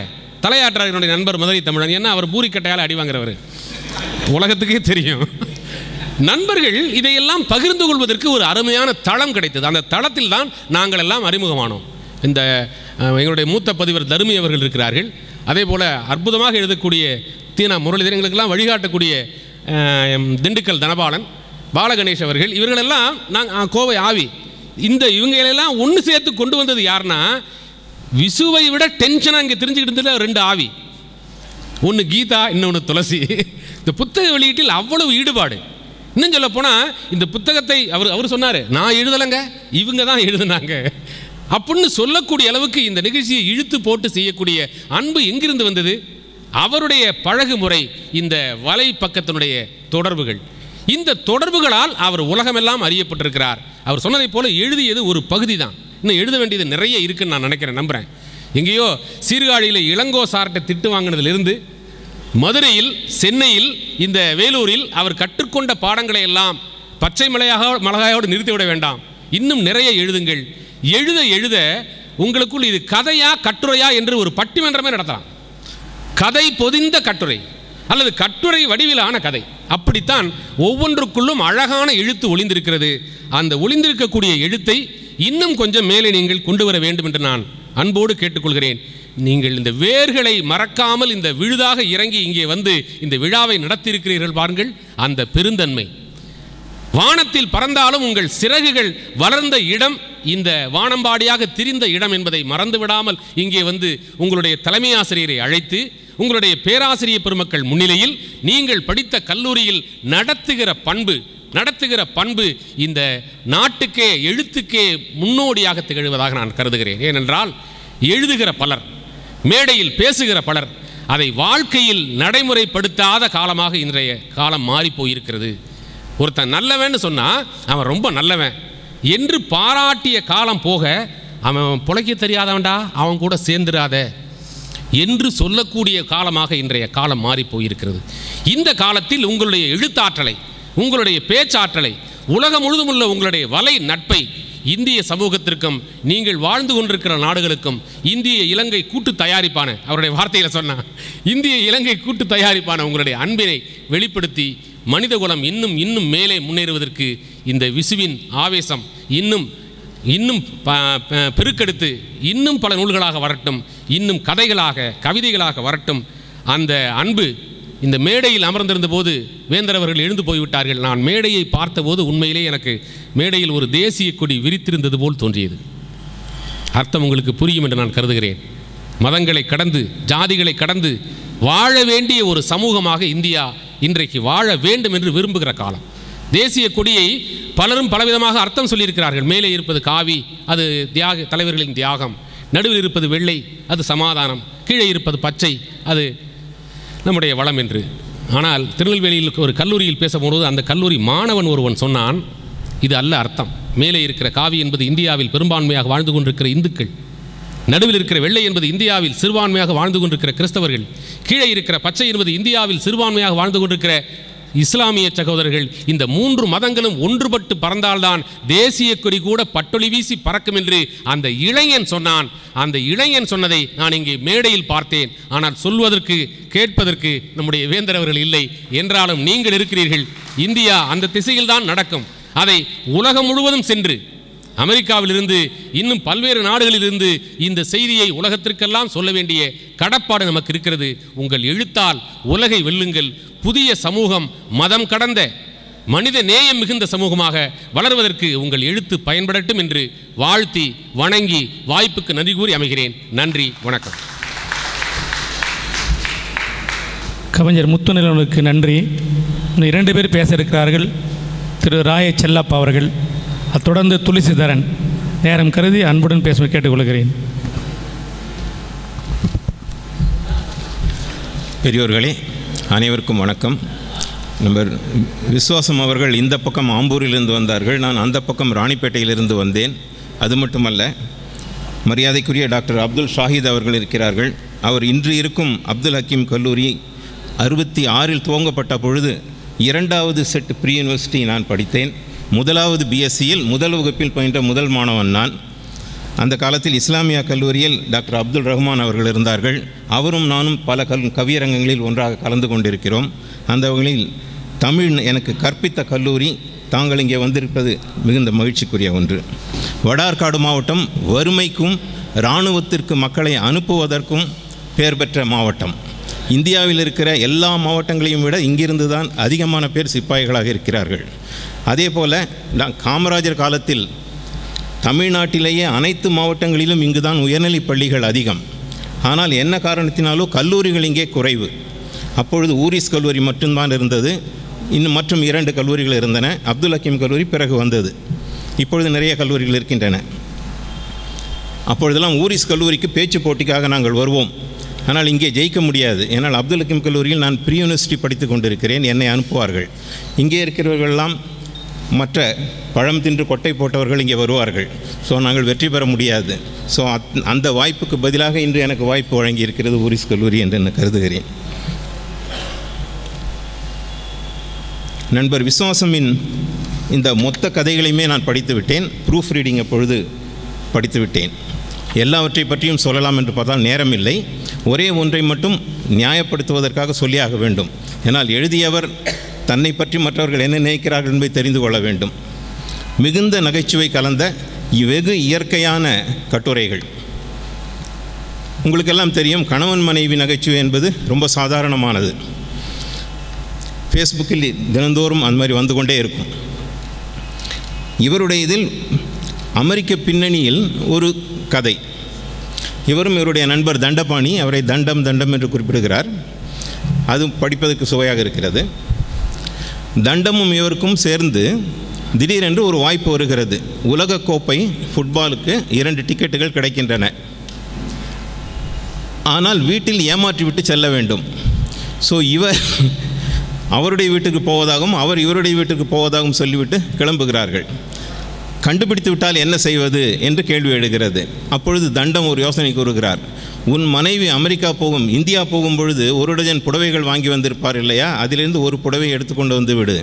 தலையாற்றார் என்னுடைய நண்பர் மதுரை தமிழன், ஏன்னா அவர் பூரிக்கட்டையால் அடி வாங்குறவர், உலகத்துக்கே தெரியும். நண்பர்கள் இதையெல்லாம் பகிர்ந்து கொள்வதற்கு ஒரு அருமையான தளம் கிடைத்தது. அந்த தளத்தில் தான் நாங்கள் எல்லாம் அறிமுகமானோம். இந்த எங்களுடைய மூத்த பதிவர் தருமி அவர்கள் இருக்கிறார்கள். அதே போல் அற்புதமாக எழுதக்கூடிய தீனா முரளிதரங்களுக்கெல்லாம் வழிகாட்டக்கூடிய திண்டுக்கல் தனபாலன், பாலகணேஷ் அவர்கள், இவர்களெல்லாம் நாங்கள் கோவை ஆவி, இவங்களெல்லாம் ஒன்று சேர்த்து கொண்டு வந்தது யாருன்னா, விசுவை விட டென்ஷனாக இங்கே தெரிஞ்சுக்கிட்டு இருந்தது ரெண்டு ஆவி, ஒன்று கீதா, இன்னொன்று துளசி. இந்த புத்தக வெளியீட்டில் அவ்வளவு ஈடுபாடு. இன்னும் சொல்ல போனால் இந்த புத்தகத்தை அவர் சொன்னார், நான் எழுதலைங்க, இவங்க தான் எழுதுனாங்க அப்படின்னு சொல்லக்கூடிய அளவுக்கு இந்த நிகழ்ச்சியை இழுத்து போட்டு செய்யக்கூடிய அன்பு எங்கிருந்து வந்தது? அவருடைய பழகு முறை, இந்த வலை பக்கத்தினுடைய தொடர்புகள், இந்த தொடர்புகளால் அவர் உலகமெல்லாம் அறியப்பட்டிருக்கிறார். அவர் சொன்னதை போல எழுதியது ஒரு பகுதி தான். இன்னும் எழுத வேண்டியது நிறைய இருக்குன்னு நான் நினைக்கிறேன், நம்புகிறேன். எங்கேயோ சீர்காழியில் இளங்கோ சார்கிட்ட திட்டு வாங்கினதிலிருந்து மதுரையில், சென்னையில், இந்த வேலூரில் அவர் கற்றுக்கொண்ட பாடங்களை எல்லாம் பச்சை மிளகாயோடு நிறுத்திவிட வேண்டாம். இன்னும் நிறைய எழுதுங்கள். எழுத எழுத உங்களுக்குள் இது கதையா கட்டுரையா என்று ஒரு பட்டிமன்றமே நடத்தலாம். கதை பொதிந்த கட்டுரை அல்லது கட்டுரை வடிவிலான கதை, அப்படித்தான் ஒவ்வொன்றுக்குள்ளும் அழகான எழுத்து ஒளிந்திருக்கிறது. அந்த ஒளிந்திருக்கக்கூடிய எழுத்தை இன்னும் கொஞ்சம் மேலே நீங்கள் கொண்டு வர வேண்டும் என்று நான் அன்போடு கேட்டுக்கொள்கிறேன். நீங்கள் இந்த வேர்களை மறக்காமல் இந்த விழுதாக இறங்கி இங்கே வந்து இந்த விழாவை நடத்தியிருக்கிறீர்கள் பாருங்கள். அந்த பெருந்தன்மை, வானத்தில் பறந்தாலும் உங்கள் சிறகுகள் வளர்ந்த இடம் இந்த வானம்பாடியாக திரிந்த இடம் என்பதை மறந்துவிடாமல் இங்கே வந்து உங்களுடைய தலைமை ஆசிரியரை அழைத்து உங்களுடைய பேராசிரியர் பெருமக்கள் முன்னிலையில் நீங்கள் படித்த கல்லூரியில் நடத்துகிற பண்பு இந்த நாட்டுக்கே, எழுத்துக்கே முன்னோடியாக திகழ்வதாக நான் கருதுகிறேன். ஏனென்றால் எழுதுகிற பலர், மேடையில் பேசுகிற பலர் அதை வாழ்க்கையில் நடைமுறைப்படுத்தாத காலமாக இன்றைய காலம் மாறி போயிருக்கிறது. ஒருத்தன் நல்லவன்னு சொன்னால் அவன் ரொம்ப நல்லவன் என்று பாராட்டிய காலம் போக, அவன் பிழைக்க தெரியாதவன்டா, அவன் கூட சேர்ந்துடாத என்று சொல்லக்கூடிய காலமாக இன்றைய காலம் மாறி போயிருக்கிறது. இந்த காலத்தில் உங்களுடைய எழுத்தாற்றலை, உங்களுடைய பேச்சாற்றலை, உலகம் முழுதும் உள்ள உங்களுடைய வலை நட்பை இந்திய சமூகத்திற்கும் நீங்கள் வாழ்ந்து கொண்டிருக்கிற நாடுகளுக்கும், இந்திய இலங்கை கூட்டு தயாரிப்பான, அவருடைய வார்த்தையில் சொன்னால் இந்திய இலங்கை கூட்டு தயாரிப்பான உங்களுடைய அன்பினை வெளிப்படுத்தி மனிதகுலம் இன்னும் இன்னும் மேலே முன்னேறுவதற்கு இந்த விசுவின் ஆவேசம் இன்னும் பெருக்கெடுத்து இன்னும் பல நூல்களாக வரட்டும், இன்னும் கதைகளாக, கவிதைகளாக வரட்டும். அந்த அன்பு இந்த மேடையில் அமர்ந்திருந்த போது வேந்தர் அவர்கள் எழுந்து போய்விட்டார்கள். நான் மேடையை பார்த்தபோது உண்மையிலே எனக்கு மேடையில் ஒரு தேசிய கொடி விரித்திருந்தது போல் தோன்றியது. அர்த்தம் உங்களுக்கு புரியும் என்று நான் கருதுகிறேன். மதங்களை கடந்து, ஜாதிகளை கடந்து வாழ வேண்டிய ஒரு சமூகமாக இந்தியா இன்றைக்கு வாழ வேண்டும் என்று விரும்புகிற காலம். தேசிய கொடியை பலரும் பலவிதமாக அர்த்தம் சொல்லியிருக்கிறார்கள். மேலே இருப்பது காவி, அது தலைவர்களின் தியாகம். நடுவில் இருப்பது வெள்ளை, அது சமாதானம். கீழே இருப்பது பச்சை, அது நம்முடைய வளம் என்று. ஆனால் திருநெல்வேலியில் ஒரு கல்லூரியில் பேசும்போது அந்த கல்லூரி மாணவன் ஒருவன் சொன்னான், இது அல்ல அர்த்தம். மேலே இருக்கிற காவி என்பது இந்தியாவில் பெரும்பான்மையாக வாழ்ந்து கொண்டிருக்கிற இந்துக்கள், நடுவில் இருக்கிற வெள்ளை என்பது இந்தியாவில் சிறுபான்மையாக வாழ்ந்து கொண்டிருக்கிற கிறிஸ்தவர்கள், கீழே இருக்கிற பச்சை என்பது இந்தியாவில் சிறுபான்மையாக வாழ்ந்து கொண்டிருக்கிற இஸ்லாமிய சகோதரர்கள். இந்த 3 மதங்களும் ஒன்றுபட்டு பறந்தால்தான் தேசிய கொடி கூட பட்டொளி வீசி பறக்கும் என்று அந்த இளைஞன் சொன்னான். அந்த இளைஞன் சொன்னதை நான் இங்கே மேடையில் பார்த்தேன். ஆனால் சொல்வதற்கு, கேட்பதற்கு நம்முடைய வேந்தர் அவர்கள் இல்லை. என்றாலும் நீங்கள் இருக்கிறீர்கள். இந்தியா அந்த திசையில்தான் நடக்கும். அதை உலகம் முழுவதும் சென்று, அமெரிக்காவிலிருந்து இன்னும் பல்வேறு நாடுகளிலிருந்து இந்த செய்தியை உலகத்திற்கெல்லாம் சொல்ல வேண்டிய கடப்பாடு நமக்கு இருக்கிறது. உங்கள் எழுத்தால் உலகை வெல்லுங்கள். புதிய சமூகம் மதம் கடந்த மனித நேயம் மிகுந்த சமூகமாக வளர்வதற்கு உங்கள் எழுத்து பயன்படட்டும் என்று வாழ்த்தி வணங்கி வாய்ப்புக்கு நன்றி கூறி அமைகிறேன். நன்றி, வணக்கம். கவிஞர் முத்துநிலவனுக்கு நன்றி. இன்னும் 2 பேர் பேச இருக்கிறார்கள். திரு ராய செல்லப்பா அவர்கள், தொடர்ந்து துளசிதரன். நேரம் கருதி அன்புடன் பேச கேட்டுக்கொள்கிறேன். பெரியோர்களே, அனைவருக்கும் வணக்கம். நம்பர் விஸ்வாசம் அவர்கள் இந்த பக்கம் ஆம்பூரிலிருந்து வந்தார்கள், நான் அந்த பக்கம் ராணிப்பேட்டையிலிருந்து வந்தேன். அது மட்டுமல்ல, மரியாதைக்குரிய டாக்டர் அப்துல் ஷாஹித் அவர்கள் இருக்கிறார்கள். அவர் இன்று இருக்கும் அப்துல் ஹக்கீம் கல்லூரி 66இல் துவங்கப்பட்ட பொழுது 2வது செட் ப்ரீ யூனிவர்சிட்டி நான் படித்தேன். 1வது பிஎஸ்சியில் முதல் வகுப்பில் பயின்ற முதல் மாணவன் நான். அந்த காலத்தில் இஸ்லாமியா கல்லூரியில் டாக்டர் அப்துல் ரஹ்மான் அவர்கள் இருந்தார்கள். அவரும் நானும் பல கவியரங்கங்களில் ஒன்றாக கலந்து கொண்டிருக்கிறோம். அந்த வகையில் தமிழ் எனக்கு கற்பித்த கல்லூரி தாங்கள் இங்கே வந்திருப்பது மிகுந்த மகிழ்ச்சிக்குரிய ஒன்று. வடார்காடு மாவட்டம் வறுமைக்கும் இராணுவத்திற்கு மக்களை அனுப்புவதற்கும் பெயர் பெற்ற மாவட்டம். இந்தியாவில் இருக்கிற எல்லா மாவட்டங்களையும் விட இங்கிருந்து தான் அதிகமான பேர் சிப்பாய்களாக இருக்கிறார்கள். அதே போல் காமராஜர் காலத்தில் தமிழ்நாட்டிலேயே அனைத்து மாவட்டங்களிலும் இங்கு தான் உயர்நிலைப் பள்ளிகள் அதிகம். ஆனால் என்ன காரணத்தினாலோ கல்லூரிகள் இங்கே குறைவு. அப்பொழுது ஊரிஸ் கல்லூரி மட்டும்தான் இருந்தது. இன்னும் மற்றும் 2 கல்லூரிகள் இருந்தன. அப்துல் ஹக்கீம் கல்லூரி பிறகு வந்தது. இப்பொழுது நிறைய கல்லூரிகள் இருக்கின்றன. அப்பொழுதெல்லாம் ஊரிஸ் கல்லூரிக்கு பேச்சு போட்டிக்காக நாங்கள் வருவோம். ஆனால் இங்கே ஜெயிக்க முடியாது. ஏன்னால் அப்துல் ஹக்கீம் கல்லூரியில் நான் ப்ரீ யூனிவர்சிட்டி படித்து கொண்டிருக்கிறேன். என்னை அனுப்புவார்கள். இங்கே இருக்கிறவர்களெல்லாம் மற்ற பழம் தின்று கொட்டை போட்டவர்கள் இங்கே வருவார்கள். ஸோ நாங்கள் வெற்றி பெற முடியாது. ஸோ அந்த வாய்ப்புக்கு பதிலாக இன்று எனக்கு வாய்ப்பு வழங்கி இருக்கிறது ஊரிஸ் கல்லூரி என்று நான் கருதுகிறேன். நண்பர் விஸ்வாசமின் இந்த மொத்த கதைகளையுமே நான் படித்து விட்டேன். ப்ரூஃப் ரீடிங் அப்பொழுது படித்து விட்டேன். எல்லாவற்றை பற்றியும் சொல்லலாம் என்று பார்த்தால் நேரமில்லை. ஒரே ஒன்றை மட்டும் நியாயப்படுத்துவதற்காக சொல்லியாக வேண்டும். ஏன்னால் எழுதியவர் தன்னை பற்றி மற்றவர்கள் என்ன நினைக்கிறார்கள் என்பதை தெரிந்து கொள்ள வேண்டும். மிகுந்த நகைச்சுவை கலந்த வெகு இயற்கையான கட்டுரைகள். உங்களுக்கெல்லாம் தெரியும், கணவன் மனைவி நகைச்சுவை என்பது ரொம்ப சாதாரணமானது. ஃபேஸ்புக்கில் தினந்தோறும் அந்த மாதிரி வந்து கொண்டே இருக்கும். இவருடைய இதில் அமெரிக்க பின்னணியில் ஒரு கதை. இவரும் இவருடைய நண்பர் தண்டபாணி அவரை தண்டம் தண்டம் என்று குறிப்பிடுகிறார். அது படிப்பதற்கு சுவையாக இருக்கிறது. தண்டமும் இவருக்கும் சேர்ந்து திடீரென்று ஒரு வாய்ப்பு வருகிறது. உலகக்கோப்பை ஃபுட்பாலுக்கு 2 டிக்கெட்டுகள் கிடைக்கின்றன. ஆனால் வீட்டில் ஏமாற்றிவிட்டு செல்ல வேண்டும். ஸோ இவர் அவருடைய வீட்டுக்கு போவதாகவும் அவர் இவருடைய வீட்டுக்கு போவதாகவும் சொல்லிவிட்டு கிளம்புகிறார்கள். கண்டுபிடித்து விட்டால் என்ன செய்வது என்று கேள்வி எழுகிறது. அப்பொழுது தண்டம் ஒரு யோசனை கூறுகிறார். உன் மனைவி அமெரிக்கா இந்தியா போகும் பொழுது 1 டஜன் புடவைகள் வாங்கி வந்திருப்பார் இல்லையா, அதிலிருந்து ஒரு புடவை எடுத்துக்கொண்டு வந்து விடு.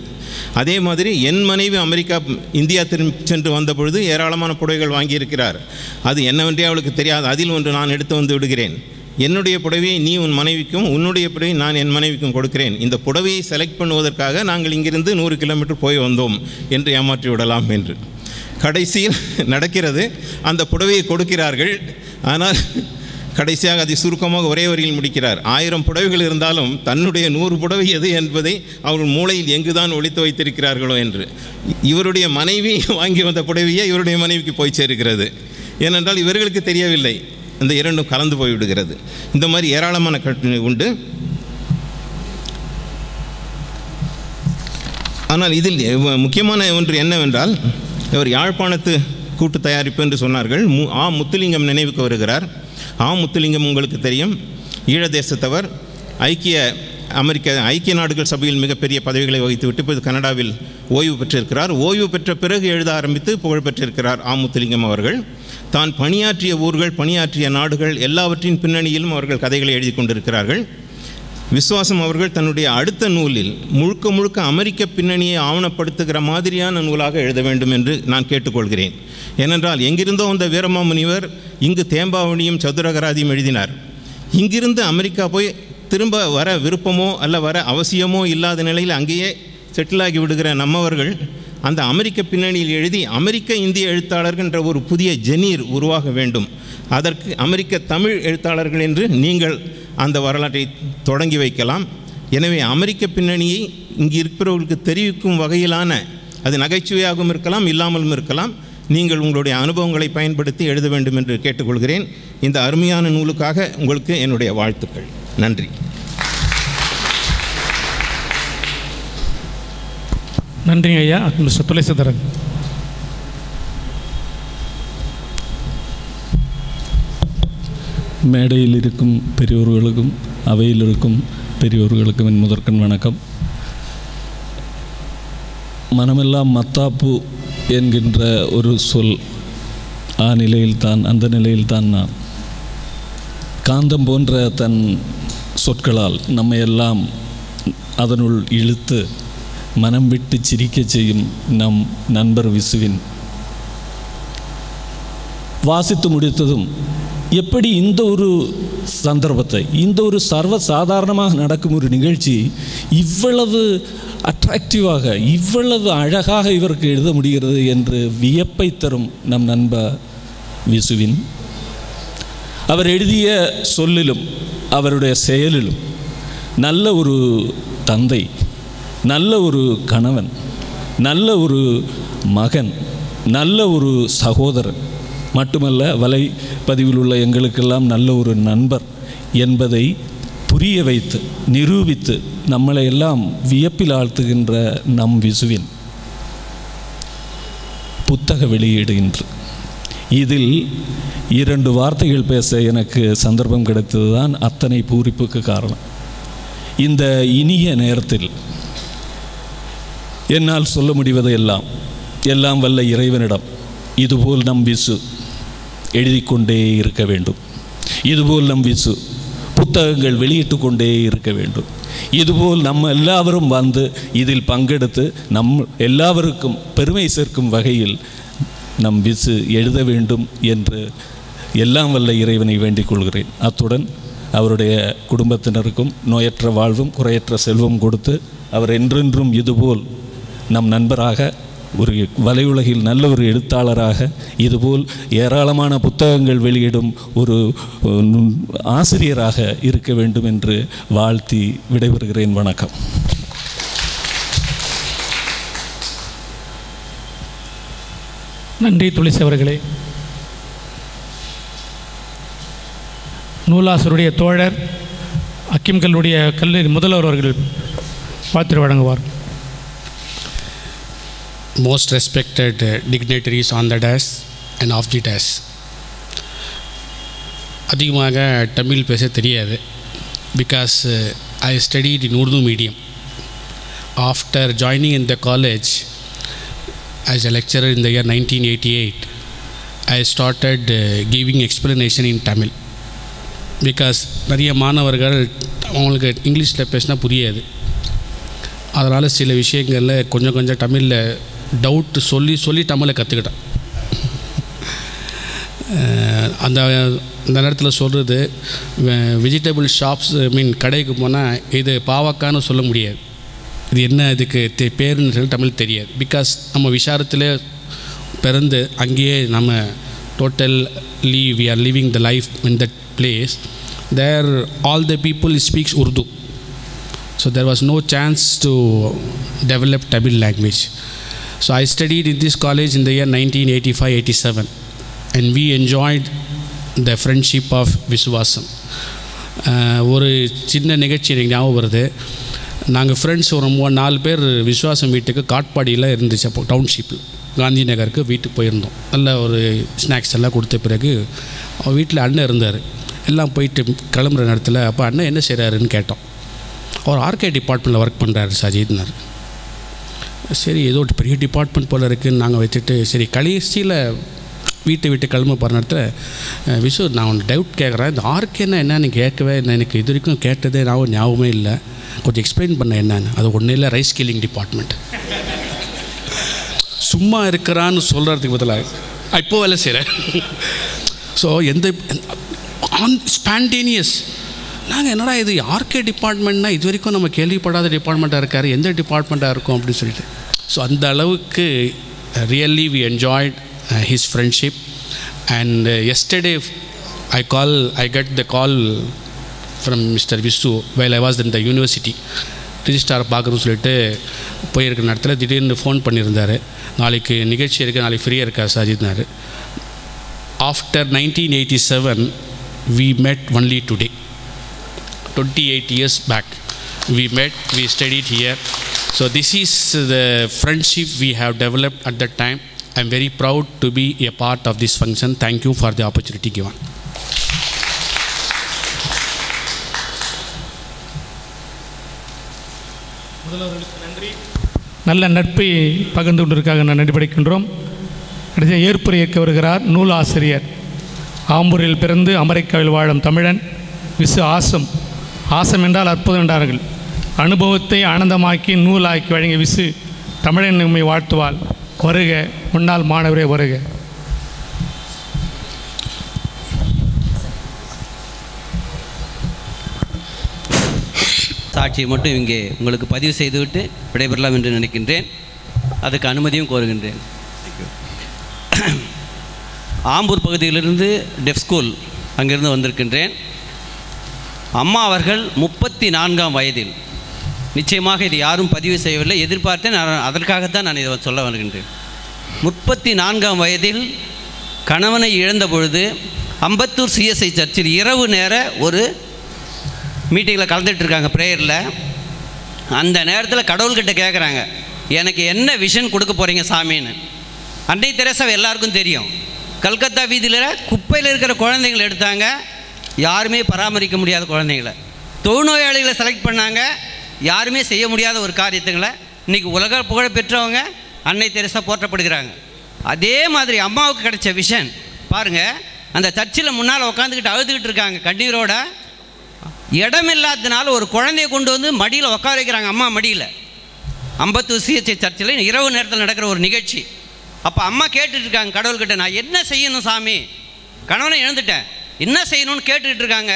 அதே மாதிரி என் மனைவி இந்தியா திரும்பி சென்று வந்த பொழுது ஏராளமான புடவைகள் வாங்கியிருக்கிறார். அது என்னவென்றே அவளுக்கு தெரியாது. அதில் ஒன்று நான் எடுத்து வந்து விடுகிறேன். என்னுடைய புடவையை நீ உன் மனைவிக்கும், உன்னுடைய புடவையை நான் என் மனைவிக்கும் கொடுக்கிறேன். இந்த புடவையை செலக்ட் பண்ணுவதற்காக நாங்கள் இங்கிருந்து 100 கிலோமீட்டர் போய் வந்தோம் என்று ஏமாற்றி விடலாம் என்று. கடைசியில் நடக்கிறது. அந்த புடவையை கொடுக்கிறார்கள். ஆனால் கடைசியாக அதை சுருக்கமாக ஒரே வரியில் முடிக்கிறார். 1000 புடவைகள் இருந்தாலும் தன்னுடைய 100 புடவை எது என்பதை அவர்கள் மூளையில் எங்குதான் ஒளித்து வைத்திருக்கிறார்களோ என்று. இவருடைய மனைவி வாங்கி வந்த புடவையே இவருடைய மனைவிக்கு போய் சேர்க்கிறது. ஏனென்றால் இவர்களுக்கு தெரியவில்லை. இந்த இரண்டும் கலந்து போய்விடுகிறது. இந்த மாதிரி ஏராளமான கட்டுரை உண்டு. ஆனால் இதில் முக்கியமான ஒன்று என்னவென்றால், இவர் யாழ்ப்பாணத்து கூட்டு தயாரிப்பு என்று சொன்னார்கள். முத்துலிங்கம் நினைவுக்கு வருகிறார். முத்துலிங்கம் உங்களுக்கு தெரியும், ஈழ தேசத்தவர். ஐக்கிய நாடுகள் சபையில் மிகப்பெரிய பதவிகளை வகித்துவிட்டு இப்போது கனடாவில் ஓய்வு பெற்றிருக்கிறார். ஓய்வு பெற்ற பிறகு எழுத ஆரம்பித்து புகழ் பெற்றிருக்கிறார் முத்துலிங்கம் அவர்கள். தான் பணியாற்றிய ஊர்கள், பணியாற்றிய நாடுகள் எல்லாவற்றின் பின்னணியிலும் அவர்கள் கதைகளை எழுதி கொண்டிருக்கிறார்கள். விஸ்வாசம் அவர்கள் தன்னுடைய அடுத்த நூலில் முழுக்க முழுக்க அமெரிக்க பின்னணியை ஆவணப்படுத்துகிற மாதிரியான நூலாக எழுத வேண்டும் என்று நான் கேட்டுக்கொள்கிறேன். ஏனென்றால் எங்கிருந்தோ அந்த வீரமாமுனிவர் இங்கு தேம்பாவணியும் சதுரகராதியும் எழுதினார். இங்கிருந்து அமெரிக்கா போய் திரும்ப வர விருப்பமோ அல்ல வர அவசியமோ இல்லாத நிலையில் அங்கேயே செட்டிலாகி விடுகிற நம்மவர்கள் அந்த அமெரிக்க பின்னணியில் எழுதி அமெரிக்க இந்திய எழுத்தாளர்கள் என்ற ஒரு புதிய ஜெனீர் உருவாக வேண்டும். அதற்கு அமெரிக்க தமிழ் எழுத்தாளர்கள் என்று நீங்கள் அந்த வரலாற்றை தொடங்கி வைக்கலாம். எனவே அமெரிக்க பின்னணியை இங்கு இருக்கிறவர்களுக்கு தெரிவிக்கும் வகையிலான, அது நகைச்சுவையாகவும் இருக்கலாம், இல்லாமலும் இருக்கலாம், நீங்கள் உங்களுடைய அனுபவங்களை பயன்படுத்தி எழுத வேண்டும் என்று கேட்டுக்கொள்கிறேன். இந்த அருமையான நூலுக்காக உங்களுக்கு என்னுடைய வாழ்த்துக்கள். நன்றி. நன்றிங்க ஐயா. மிஸ்டர் துளசிதரன். மேடையில் இருக்கும் பெரியோர்களுக்கும் அவையில் இருக்கும் பெரியோர்களுக்கும் என் முதற்கண் வணக்கம். மனமெல்லாம் மத்தாப்பு என்கின்ற ஒரு சொல் அந்த நிலையில்தான் நான் காந்தம் போன்ற தன் சொற்களால் நம்மையெல்லாம் அதனுள் இழுத்து மனம் விட்டு சிரிக்க செய்யும் நம் நண்பர் விசுவின் வாசித்து முடித்ததும் எப்படி இந்த ஒரு சந்தர்ப்பத்தை, இந்த ஒரு சர்வசாதாரணமாக நடக்கும் ஒரு நிகழ்ச்சி இவ்வளவு அட்ராக்டிவாக, இவ்வளவு அழகாக இவருக்கு எழுத முடிகிறது என்று வியப்பை தரும் நம் நண்பர் விசுவின். அவர் எழுதிய சொல்லிலும் அவருடைய செயலிலும் நல்ல ஒரு தந்தை, நல்ல ஒரு கணவன், நல்ல ஒரு மகன், நல்ல ஒரு சகோதரன் மட்டுமல்ல, வலைப்பதிவில் உள்ள எங்களுக்கெல்லாம் நல்ல ஒரு நண்பர் என்பதை புரிய வைத்து நிரூபித்து நம்மளை எல்லாம் வியப்பில் ஆழ்த்துகின்ற நம் விசுவின் புத்தக வெளியீடு இன்று. இதில் 2 வார்த்தைகள் பேச எனக்கு சந்தர்ப்பம் கிடைத்தது தான் அத்தனை பூரிப்புக்கு காரணம். இந்த இனிய நேரத்தில் என்னால் சொல்ல முடிவதை எல்லாம் வல்ல இறைவனிடம் இதுபோல் நம் விசு எழுதி கொண்டே இருக்க வேண்டும். இதுபோல் நம் விசு புத்தகங்கள் வெளியிட்டு கொண்டே இருக்க வேண்டும். இதுபோல் நம்ம எல்லாவரும் வந்து இதில் பங்கெடுத்து நம் எல்லாவருக்கும் பெருமை சேர்க்கும் வகையில் நம் விசு எழுத வேண்டும் என்று எல்லாம் வல்ல இறைவனை வேண்டிக் கொள்கிறேன். அத்துடன் அவருடைய குடும்பத்தினருக்கும் நோயற்ற வாழ்வும் குறையற்ற செல்வம் கொடுத்து அவர் என்றென்றும் இதுபோல் நம் நண்பராக, ஒரு வலையுலகில் நல்ல ஒரு எழுத்தாளராக, இதுபோல் ஏராளமான புத்தகங்கள் வெளியிடும் ஒரு ஆசிரியராக இருக்க வேண்டும் என்று வாழ்த்தி விடைபெறுகிறேன். வணக்கம். நன்றி துளசி அவர்களே. நூலாசருடைய தோழர் அக்கிம் கல்லூரிய கல்லூரி முதல்வர் அவர்கள் வாழ்த்து வழங்குவார். Most respected dignitaries on the desk and off the desk. அதிகமாக தமிழ் பேச தெரியாது. Because I studied in Urdu medium. After joining in the college as a lecturer in the year 1988, I started giving explanation in Tamil. Because நிறைய மாணவர்கள் அவங்களுக்கு இங்கிலீஷில் பேசினா புரியாது. அதனால் சில விஷயங்களில் கொஞ்சம் தமிழில் டவுட்டு சொல்லி தமிழை கற்றுக்கிட்டேன். அந்த நேரத்தில் சொல்கிறது, வெஜிடபிள் ஷாப்ஸ் கடைக்கு போனால் இது பாவக்கான்னு சொல்ல முடியாது, இது என்ன இதுக்கு பேருன்னு சொல்லி தமிழ் தெரியாது. பிகாஸ் நம்ம விசாரத்தில் பிறந்து அங்கேயே நம்ம totally we are living the life in that place. There all the people speaks Urdu, so there was no chance to develop Tamil language. So I studied in this college in the year 1985-87, and we enjoyed the friendship of Viswasam. ஒரு சின்ன நிகழ்ச்சி எனக்கு ஞாபகம் வருது. நாங்கள் ஃப்ரெண்ட்ஸ் ஒரு 4 பேர் விஸ்வாசம் வீட்டுக்கு காட்பாடியில் இருந்துச்சு. அப்போ டவுன்ஷிப்பில் காந்தி நகருக்கு வீட்டுக்கு போயிருந்தோம். நல்ல ஒரு ஸ்நாக்ஸ் எல்லாம் கொடுத்த பிறகு அவர் வீட்டில் அண்ணன் இருந்தார். எல்லாம் போயிட்டு கிளம்புற நேரத்தில் அப்போ அண்ணன் என்ன செய்கிறாருன்னு கேட்டோம். அவர் ஆர்கே டிபார்ட்மெண்ட்டில் ஒர்க் பண்ணுறாரு சஜித்னார். சரி, ஏதோ ஒரு பெரிய டிபார்ட்மெண்ட் போல் இருக்குதுன்னு நாங்கள் வச்சுட்டு, சரி கடைசியில் வீட்டை விட்டு கிளம்ப போகிற நேரத்தில், விசு நான் ஒன்று டவுட் கேட்குறேன், இந்த ஆர்கேன்னா என்னன்னு கேட்கவே இல்லை, எனக்கு இது வரைக்கும் கேட்டதே நான் ஞாபகமே இல்லை, கொஞ்சம் எக்ஸ்பிளைன் பண்ண என்னன்னு. அது ஒன்றும் இல்லை, ரைஸ் கில்லிங் டிபார்ட்மெண்ட். சும்மா இருக்கிறான்னு சொல்கிறதுக்கு பதிலாக இப்போ வேலை செய்கிறேன். ஸோ எந்த ஸ்பான்டேனியஸ் நாங்கள் என்னடா இது ஆர்கே டிபார்ட்மெண்ட்னா இது வரைக்கும் நம்ம கேள்விப்படாத டிபார்ட்மெண்ட்டாக இருக்கார், எந்த டிபார்ட்மெண்ட்டாக இருக்கும் அப்படின்னு சொல்லிட்டு. ஸோ அந்த அளவுக்கு really we enjoyed his friendship. And yesterday I got the call from Mr. Visu while I was in the university. ரிஜிஸ்டாரை பார்க்கணும்னு சொல்லிட்டு போயிருக்கிற நேரத்தில் திடீர்னு ஃபோன் பண்ணியிருந்தார். நாளைக்கு நிகழ்ச்சி இருக்குது, நாளைக்கு ஃப்ரீயாக இருக்கா சஜித்னார். After 1987 we met only today. 28 years back we met, we studied here. So this is the friendship we have developed at that time. I am very proud to be a part of this function. Thank you for the opportunity given. நல்ல நட்பை பகிர்ந்து கொண்டிருக்காக நான் நன்றி படைக்கின்றோம். அடுத்த ஏற்புரை ஏற்க வருகிறார் நூல் ஆசிரியர், ஆம்பூரில் பிறந்து அமெரிக்காவில் வாழும் தமிழன் விசு ஆசம். ஆசம் என்றால் அற்புதம் என்றார்கள். அனுபவத்தை ஆனந்தமாக்கி நூலாக்கி வழங்கிய விசு தமிழன் நம்மை வாழ்த்துவாள். வருக முன்னாள் மாணவரே, வருக. சாட்சியை மட்டும் இங்கே உங்களுக்கு பதிவு செய்துவிட்டு விடைபெறலாம் என்று நினைக்கின்றேன். அதுக்கு அனுமதியும் கோருகின்றேன். ஆம்பூர் பகுதியிலிருந்து டெஃப் ஸ்கூல் அங்கிருந்து வந்திருக்கின்றேன். அம்மா அவர்கள் 34ஆம் வயதில், நிச்சயமாக இது யாரும் பதிவு செய்யவில்லை, எதிர்பார்த்தேன், அதற்காகத்தான் நான் இதை சொல்ல வருகின்றேன். 34ஆம் வயதில் கணவனை இழந்த பொழுது அம்பத்தூர் சிஎஸ்ஐ சர்ச்சில் இரவு நேர ஒரு மீட்டிங்கில் கலந்துட்டுருக்காங்க, ப்ரேயரில். அந்த நேரத்தில் கடவுள்கிட்ட கேட்குறாங்க, எனக்கு என்ன விஷன் கொடுக்க போகிறீங்க சாமின்னு. அன்னை தெரசா எல்லாருக்கும் தெரியும். கல்கத்தா வீதியில் குப்பையில் இருக்கிற குழந்தைங்களை எடுத்தாங்க, யாருமே பராமரிக்க முடியாத குழந்தைங்களை. தொழுநோயாளிகளை செலக்ட் பண்ணாங்க, யாருமே செய்ய முடியாத ஒரு காரியத்துங்களை இன்றைக்கி உலக புகழ் பெற்றவங்க அன்னை தெரசா போற்றப்படுகிறாங்க. அதே மாதிரி அம்மாவுக்கு கிடைச்ச விஷன் பாருங்கள். அந்த சர்ச்சில் முன்னால் உட்காந்துக்கிட்டு அழுதுகிட்டு இருக்காங்க கண்ணீரோட. இடமில்லாததுனால ஒரு குழந்தைய கொண்டு வந்து மடியில் உட்கார வைக்கிறாங்க, அம்மா மடியில். அம்பத்தூர் சிஎச்ஐ சர்ச்சில் இரவு நேரத்தில் நடக்கிற ஒரு நிகழ்ச்சி. அப்போ அம்மா கேட்டுட்டு இருக்காங்க கடவுள்கிட்ட, நான் என்ன செய்யணும் சாமி, கணவனை இழந்துட்டேன், என்ன செய்யணும்னு கேட்டுக்கிட்டு இருக்காங்க.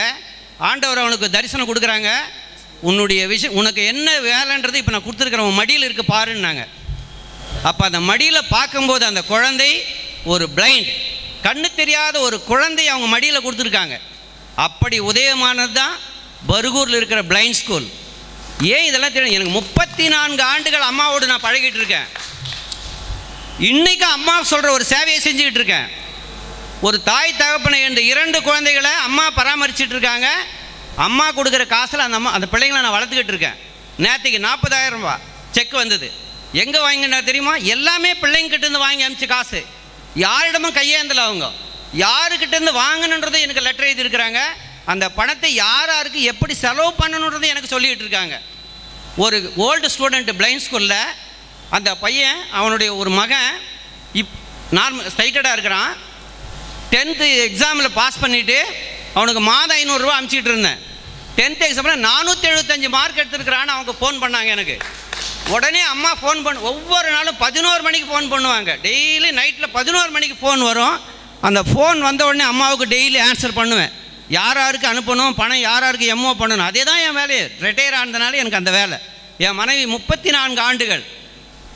ஆண்டவர் அவனுக்கு தரிசனம் கொடுக்குறாங்க. உன்னுடைய விஷயம், உனக்கு என்ன வேலைன்றது இப்போ நான் கொடுத்துருக்குறேன், உன் மடியில் இருக்கு பாருன்னாங்க. அப்போ அந்த மடியில் பார்க்கும்போது அந்த குழந்தை ஒரு பிளைண்ட், கண்ணு தெரியாத ஒரு குழந்தை அவங்க மடியில் கொடுத்துருக்காங்க. அப்படி உதயமானது தான் பர்கூரில் இருக்கிற பிளைண்ட் ஸ்கூல். ஏன் இதெல்லாம் தெரியும்? எனக்கு 34 ஆண்டுகள் அம்மாவோடு நான் பழகிட்டு இருக்கேன். இன்றைக்கி அம்மா சொல்கிற ஒரு சேவையை செஞ்சுக்கிட்டு இருக்கேன். ஒரு தாய் தகப்பனை என்ற 2 குழந்தைகளை அம்மா பராமரிச்சுட்டு இருக்காங்க. அம்மா கொடுக்குற காசில் அந்த பிள்ளைங்களை நான் வளர்த்துக்கிட்டு இருக்கேன். நேற்றுக்கு 40,000 ரூபாய் செக் வந்தது. எங்கே வாங்கினா தெரியுமா? எல்லாமே பிள்ளைங்கிட்டேருந்து வாங்கி அனுப்பிச்சு காசு. யாரிடமும் கையேந்தலை. அவங்க யாருக்கிட்டேருந்து வாங்கணுன்றதை எனக்கு லெட்டர் எழுதியிருக்கிறாங்க. அந்த பணத்தை யாருக்கு எப்படி செலவு பண்ணணுன்றதை எனக்கு சொல்லிகிட்டு இருக்காங்க. ஒரு ஓல்டு ஸ்டூடெண்ட் பிளைண்ட் ஸ்கூலில் அந்த பையன், அவனுடைய ஒரு மகன் நார்மல் ஸ்ட்ரைட்டடாக இருக்கிறான். 10th எக்ஸாமில் பாஸ் பண்ணிவிட்டு அவனுக்கு மாதம் 500 ரூபா அனுப்பிச்சிட்டு இருந்தேன். 10th எக்ஸாமில் 475 மார்க் எடுத்துருக்கிறான்னு அவங்க ஃபோன் பண்ணாங்க எனக்கு. உடனே அம்மா ஃபோன் ஒவ்வொரு நாளும் 11 மணிக்கு ஃபோன் பண்ணுவாங்க. டெய்லி நைட்டில் 11 மணிக்கு ஃபோன் வரும். அந்த ஃபோன் வந்த உடனே அம்மாவுக்கு டெய்லி ஆன்சர் பண்ணுவேன். யாருக்கு அனுப்பணும், பணம் யாருக்கு எம்ஓ பண்ணணும், அதே தான் என் வேலையை. ரிட்டையர் ஆனதுனால எனக்கு அந்த வேலை. என் மனைவி 34 ஆண்டுகள்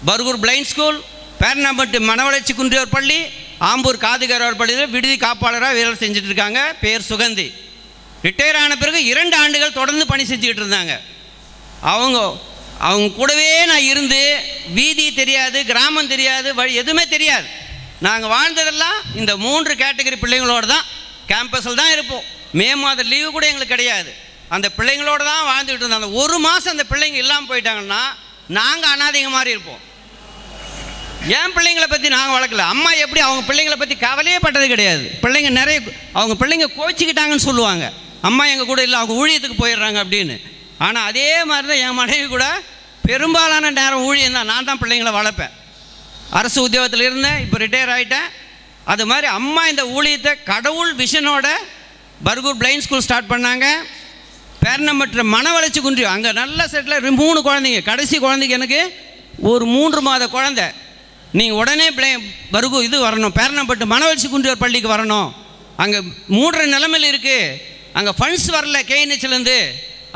பர்கூர் பிளைண்ட் ஸ்கூல், பேரணம்பட்டு மனவளர்ச்சி குன்றியோர் பள்ளி, ஆம்பூர் காதுகரோர் பள்ளியில் விடுதி காப்பாளராக வேலை செஞ்சுட்டு இருக்காங்க. பேர் சுகந்தி. ரிட்டையர் ஆன பிறகு 2 ஆண்டுகள் தொடர்ந்து பணி செஞ்சுக்கிட்டு இருந்தாங்க. அவங்க கூடவே நான் இருந்து, வீதி தெரியாது, கிராமம் தெரியாது, வழி எதுவுமே தெரியாது. நாங்கள் வாழ்ந்ததெல்லாம் இந்த 3 கேட்டகரி பிள்ளைங்களோடு தான். கேம்பஸில் தான் இருப்போம். மே மாத லீவு கூட எங்களுக்கு கிடையாது. அந்த பிள்ளைங்களோடு தான் வாழ்ந்துக்கிட்டு இருந்தோம். அந்த 1 மாதம் அந்த பிள்ளைங்க இல்லாமல் போயிட்டாங்கன்னா நாங்கள் அனாதைங்க மாதிரி இருப்போம். என் பிள்ளைங்களை பற்றி நாங்கள் வளர்க்கல. அம்மா எப்படி அவங்க பிள்ளைங்களை பற்றி கவலையே பட்டது கிடையாது. பிள்ளைங்க நிறைய அவங்க பிள்ளைங்க கோச்சிக்கிட்டாங்கன்னு சொல்லுவாங்க, அம்மா எங்கள் கூட இல்லை, அவங்க ஊழியத்துக்கு போயிடுறாங்க அப்படின்னு. ஆனால் அதே மாதிரி தான் என் மனைவி கூட பெரும்பாலான நேரம் ஊழியம் தான். நான் தான் பிள்ளைங்களை வளர்ப்பேன். அரசு உத்தியோகத்தில் இருந்தேன், இப்போ ரிட்டையர் ஆகிட்டேன். அது மாதிரி அம்மா இந்த ஊழியத்தை கடவுள் விஷனோட பர்கூர் பிளைண்ட் ஸ்கூல் ஸ்டார்ட் பண்ணாங்க. பேரணம்பற்ற மனவளர்ச்சி குன்றி அங்கே நல்ல செட்டில் 3 குழந்தைங்க. கடைசி குழந்தைக்கு எனக்கு ஒரு 3 மாத குழந்தை. நீங்கள் உடனே பர்கூர் இது வரணும், பேரணம்பட்டு மனவளர்ச்சி குன்றியோர் பள்ளிக்கு வரணும். அங்கே 3 நிலைமையில் இருக்குது, அங்கே ஃபண்ட்ஸ் வரல கேஎன்ஹெச்லேருந்து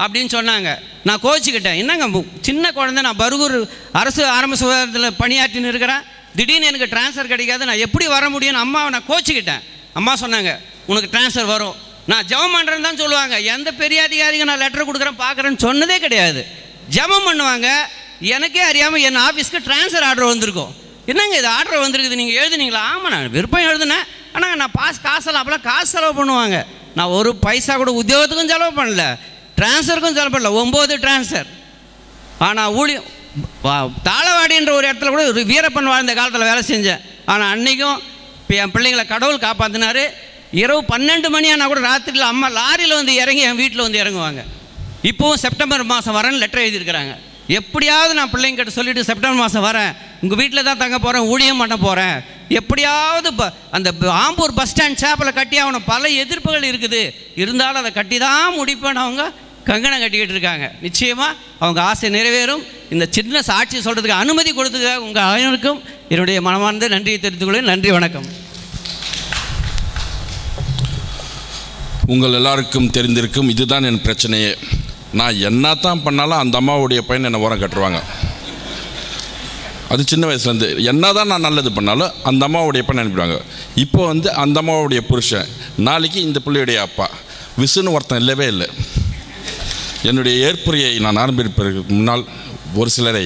அப்படின்னு சொன்னாங்க. நான் கோச்சிக்கிட்டேன். என்னங்க சின்ன குழந்தை, நான் பர்கூர் அரசு ஆரம்ப சுகாதாரத்தில் பணியாற்றின்னு இருக்கிறேன், திடீர்னு எனக்கு ட்ரான்ஸ்ஃபர் கிடைக்காது, நான் எப்படி வர முடியும்னு அம்மாவை நான் கோச்சிக்கிட்டேன். அம்மா சொன்னாங்க, உனக்கு ட்ரான்ஸ்ஃபர் வரும். நான் ஜெபம் பண்ணுறேன்னு தான் சொல்லுவாங்க. எந்த பெரிய அதிகாரிங்க நான் லெட்டர் கொடுக்குறேன் பார்க்குறேன்னு சொன்னதே கிடையாது. ஜெபம் பண்ணுவாங்க. எனக்கே அறியாமல் என் ஆஃபீஸ்க்கு ட்ரான்ஸ்ஃபர் ஆர்டர் வந்திருக்கும். என்னங்க இது ஆர்டர் வந்திருக்குது, நீங்கள் எழுதுனீங்களா? ஆமாம், நான் விருப்பம் எழுதுனேன். ஆனால் நான் காசெல்லாம் அப்போலாம் காசு செலவு பண்ணுவாங்க. நான் ஒரு பைசா கூட உத்தியோகத்துக்கும் செலவு பண்ணல, ட்ரான்ஸ்ஃபருக்கும் செலவு பண்ணல. 9 ட்ரான்ஸ்ஃபர். ஆனால் ஊழியம் தாளவாடின்ற ஒரு இடத்துல கூட ஒரு வீரப்பன் வாழ்ந்த காலத்தில் வேலை செஞ்சேன். ஆனால் அன்றைக்கும் இப்போ என் பிள்ளைங்களை கடவுள் காப்பாற்றினார். இரவு 12 மணி ஆனால் கூட ராத்திரியில் அம்மா லாரியில் வந்து இறங்கி என் வீட்டில் வந்து இறங்குவாங்க. இப்போவும் செப்டம்பர் மாதம் வரேன்னு லெட்டர் எழுதியிருக்கிறாங்க. எப்படியாவது நான் பிள்ளைங்கிட்ட சொல்லிவிட்டு செப்டம்பர் மாதம் வரேன், உங்கள் வீட்டில் தான் தங்க போகிறேன், ஊழியம் பண்ண போகிறேன், எப்படியாவது அந்த ஆம்பூர் பஸ் ஸ்டாண்ட் சேப்பில் கட்டி அவனை பல எதிர்ப்புகள் இருக்குது, இருந்தாலும் அதை கட்டி தான் முடிப்பேன்னு அவங்க கங்கணம் கட்டிக்கிட்டு இருக்காங்க. நிச்சயமாக அவங்க ஆசை நிறைவேறும். இந்த சின்ன சாட்சி சொல்கிறதுக்கு அனுமதி கொடுத்ததுக்காக உங்கள் அனைவருக்கும் என்னுடைய மனமார்ந்த நன்றியை தெரிவித்துக் கொள்கிறேன். நன்றி, வணக்கம். உங்கள் எல்லாருக்கும் தெரிந்திருக்கும், இதுதான் என் பிரச்சனையே. நான் என்ன தான் பண்ணாலும் அந்த அம்மாவுடைய பையன் என்னை ஓரம் கட்டுருவாங்க. அது சின்ன வயசுலேருந்து என்ன தான் நான் நல்லது பண்ணாலும் அந்த அம்மாவுடைய பையன் அனுப்பிடுவாங்க. இப்போ அந்த அம்மாவுடைய புருஷன், நாளைக்கு இந்த பிள்ளையுடைய அப்பா, விசுன்னு ஒருத்தன் இல்லவே இல்லை. என்னுடைய ஏற்புரையை நான் ஆரம்பிப்பதற்கு முன்னால் ஒரு சிலரை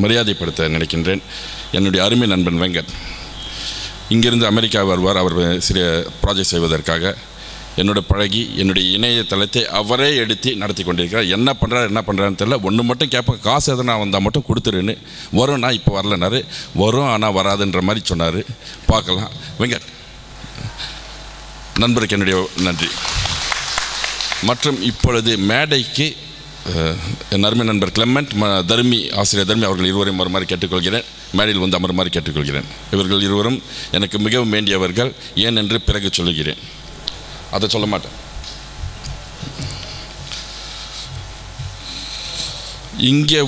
மரியாதைப்படுத்த நினைக்கின்றேன். என்னுடைய அருமை நண்பன் வெங்கட் இங்கிருந்து அமெரிக்கா வருவார். அவர் சிறிய ப்ராஜெக்ட் செய்வதற்காக என்னோட பழகி என்னுடைய இணையதளத்தை அவரே எடுத்து நடத்தி கொண்டிருக்கிறார். என்ன பண்ணுறாருன்னு தெரியல. ஒன்று மட்டும் கேட்பேன், காசு எதனா வந்தால் மட்டும் கொடுத்துருன்னு. வரும்னா இப்போ வரலனாரு, வரும் ஆனால் வராதுன்ற மாதிரி சொன்னார். பார்க்கலாம். வெங்கட் நண்பருக்கு என்னுடைய நன்றி. மற்றும் இப்பொழுது மேடைக்கு என் அருமை நண்பர் கிளெமெண்ட், தர்மி, ஆசிரியர் தர்மி அவர்கள் இருவரையும் வருமாறு கேட்டுக்கொள்கிறேன். மேடையில் வந்து அமருமாறு கேட்டுக்கொள்கிறேன். இவர்கள் இருவரும் எனக்கு மிகவும் வேண்டியவர்கள், ஏன் என்று பிறகு சொல்லுகிறேன். அதை சொல்ல மாட்டேன். இங்கே